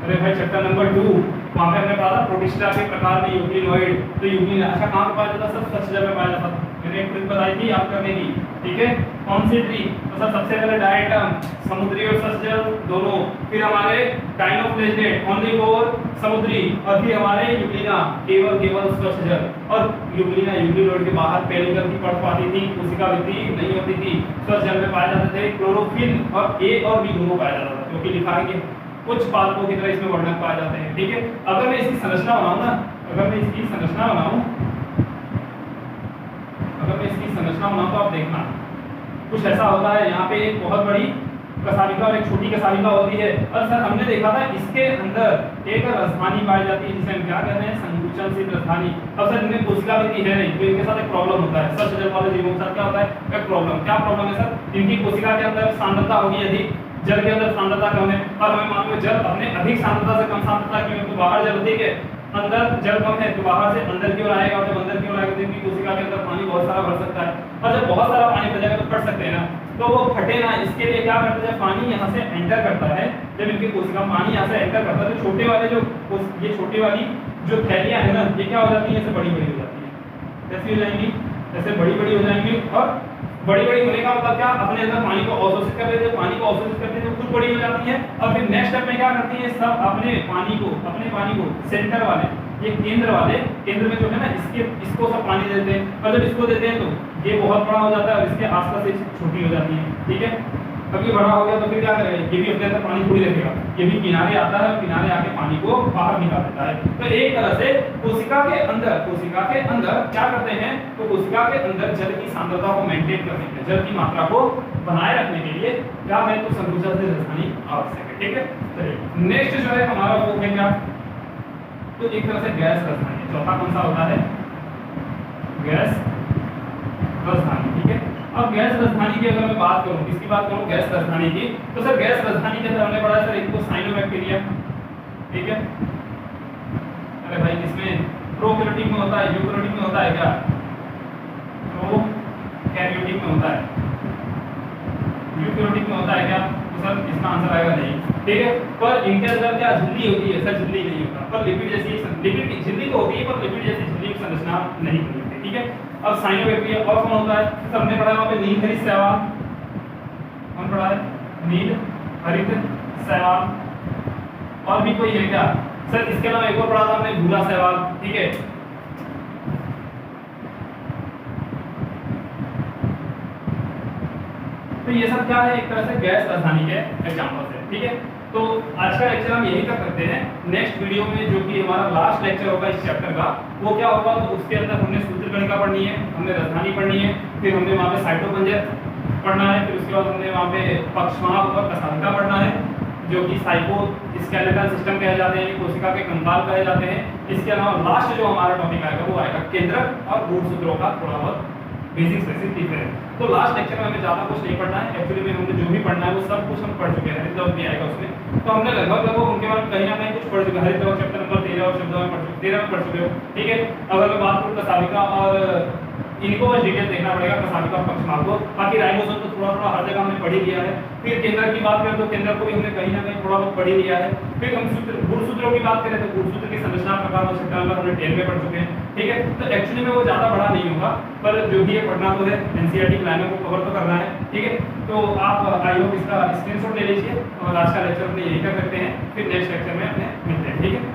अरे भाई चैप्टर नंबर 2 वहां पे हमने पढ़ा था प्रोटिस्टा के प्रकार में यूग्लिनोइड। तो यूग्लिना अच्छा कहां पे पाया जाता, सब स्वच्छ जल में पाया जाता था, मैंने एक ट्रिक बताई थी याद करने की, ठीक है। कौन सी ट्रिक, तो सर सबसे पहले डायटम समुद्री और स्वच्छ जल दोनों, फिर हमारे डाइनोफ्लेजेलेट ओनली फॉर समुद्री, और फिर हमारे यूग्लिना केवल स्वच्छ जल। और यूग्लिना यूग्लिनोइड के बाहर पेलिकल की परत पाती थी, कोशिका वृद्धि नहीं होती थी, स्वच्छ जल में पाए जाते थे क्लोरोफिल और ए और बी दोनों पाया जाता था, क्योंकि लिखा है कि कुछ पादपों की तरह इसमें वर्णक पाए जाते हैं, ठीक है। अगर मैं इसकी संरचना बनाऊं ना, अगर मैं इसकी संरचना बनाऊं तो आप देखना कुछ ऐसा होता है, यहाँ पे एक बहुत बड़ी कशालिका और एक छोटी कशालिका होती है, और सर हमने देखा था इसके अंदर एक राजधानी पाई जाती है जिसे हम क्या कहते हैं, संकुचनशील राजधानी। अब सर इनमें कोशिका वृद्धि है नहीं, तो इनके साथ एक प्रॉब्लम होता है, स्वच्छ जल वाले जीवों के साथ क्या होता है, एक प्रॉब्लम। क्या प्रॉब्लम है सर, इनकी कोशिका के अंदर सांद्रता होगी अधिक, जल के अंदर सांद्रता कम है, और हमें मालूम है जल अपने अधिक सांद्रता से कम सांद्रता क्यों, तो बाहर जल अधिक है, अंदर जल कम है, तो बाहर से अंदर की ओर आएगा, और जब अंदर की ओर आएगा तो इनकी कोशिका के अंदर पानी बहुत सारा भर सकता है, और जब बहुत सारा पानी भर जाएगा तो फट सकते हैं ना, तो वो फटे ना, इसके लिए क्या करते हैं, पानी यहाँ से एंटर करता है, जब इनकी कोशिका पानी यहाँ से एंटर करता है तो छोटे वाले जो ये छोटी वाली जो थैलियां है ना, ये क्या हो जाती है, ऐसे बड़ी बड़ी हो जाती है, कैसी हो जाएंगी, ऐसे बड़ी बड़ी हो जाएंगी, और बड़ी बड़ी होने का मतलब क्या, अपने अंदर पानी को अवशोषित कर लेते हैं, पानी को अवशोषित करते हैं तो खुद बड़ी हो जाती है, और फिर नेक्स्ट स्टेप में क्या करती है, सब अपने पानी को सेंटर वाले, ये केंद्र में जो है ना, इसको सब पानी देते हैं, और जब इसको देते हैं तो ये बहुत बड़ा हो जाता है और इसके आसपास एक छोटी हो जाती है, ठीक है। अब ये बड़ा हो गया तो फिर क्या करेगा, ये भी अपने अंदर पानी थोड़ी रखेगा, ये भी किनारे आता है और किनारे आके पानी को बाहर निकाल देता है। तो एक तरह से कोशिका के अंदर क्या करते हैं, तो कोशिका के अंदर जल की सांद्रता को मेंटेन करने के लिए, जल की मात्रा को बनाए रखने के लिए क्या है, तो संकुचनशील राजधानी आवश्यक है, ठीक है। चलिए नेक्स्ट जो है हमारा वो है क्या, तो एक तरह से गैस राजधानी, चौथा कौन सा होता है, गैस राजधानी, ठीक है। अब गैस राजधानी की अगर मैं बात करूं, किसकी बात करूं, गैस राजधानी की, तो सर गैस राजधानी के अंदर हमने पढ़ा है सर एक तो साइनोबैक्टीरिया, ठीक है। अरे भाई इसमें प्रोकैरियोटिक में होता है, यूकैरियोटिक में होता है क्या, प्रोकैरियोटिक में होता है, यूकैरियोटिक में होता है क्या, तो सर इसका आंसर आएगा नहीं, ठीक है। पर इनके अंदर क्या झिल्ली होती है, सर झिल्ली नहीं होता, पर लिपिड जैसी लिपिड की झिल्ली तो होती है, पर लिपिड जैसी झिल्ली की संरचना नहीं होती, ठीक है। अब साइनोबैक्टीरिया और कौन होता है, तो हमने पढ़ा वहां पे नील हरित शैवाल, कौन पढ़ा है, नील हरित शैवाल, और भी कोई है क्या सर, इसके अलावा एक और पढ़ा था हमने भूरा शैवाल, ठीक है। तो ये सब क्या है, एक तरह से गैस राजधानी के एग्जांपल्स है, ठीक है। तो आज का लेक्चर हम यही तक करते हैं, नेक्स्ट वीडियो में जो कि हमारा लास्ट लेक्चर होगा इस चैप्टर का, वो क्या होगा, तो उसके अंदर हमने सूत्रगणिका पढ़नी है, हमने राजधानी पढ़नी है, फिर हमने वहाँ पे साइटोपंजर पढ़ना है, फिर उसके बाद हमने वहाँ पे पक्षमाप और कशालिका पढ़ना है, जो कि साइको स्केलेटल सिस्टम कहे जाते हैं, कोशिका के कंकाल कहे जाते हैं। इसके अलावा लास्ट जो हमारा टॉपिक आएगा वो आएगा केंद्रक और गुणसूत्रों का थोड़ा बहुत बेसिक बेसिक डिफरेंस। तो लास्ट लेक्चर में हमें ज़्यादा कुछ नहीं पढ़ना है, एक्चुअली में हमने जो भी पढ़ना है वो सब कुछ हम पढ़ चुके हैं, हरित भी आएगा उसमें, तो हमने लगभग उनके बाद कहीं ना कहीं कुछ पढ़ चुके हैं। हरित चैप्टर नंबर 13 और शब्दों में पढ़ चुके 13 में पढ़ चुके हो, ठीक है। अगर मैं बात करूँ कशालिका और इनको बस डिटेल देखना पड़ेगा, कशालिका और पक्षमाप को, बाकी राइबोसोम तो थोड़ा थोड़ा हर जगह हमने पढ़ ही लिया है। फिर केंद्र की बात करें तो केंद्र को भी हमने कहीं ना कहीं थोड़ा बहुत पढ़ ही लिया है। फिर हम गुणसूत्रों की बात करें तो गुणसूत्र की संरचना प्रकार और चैप्टर नंबर हमने 10 में पढ़ चुके हैं, ठीक है। तो एक्चुअली में वो ज़्यादा बड़ा नहीं होगा, पर जो भी है पढ़ना तो है, एनसीईआरटी लाइनों को कवर तो करना है, ठीक है। तो आप आई होप इसका स्क्रीनशॉट ले लीजिए, और आज का लेक्चर अपने यही कर सकते हैं, फिर नेक्स्ट लेक्चर में अपने मिलते हैं, ठीक है।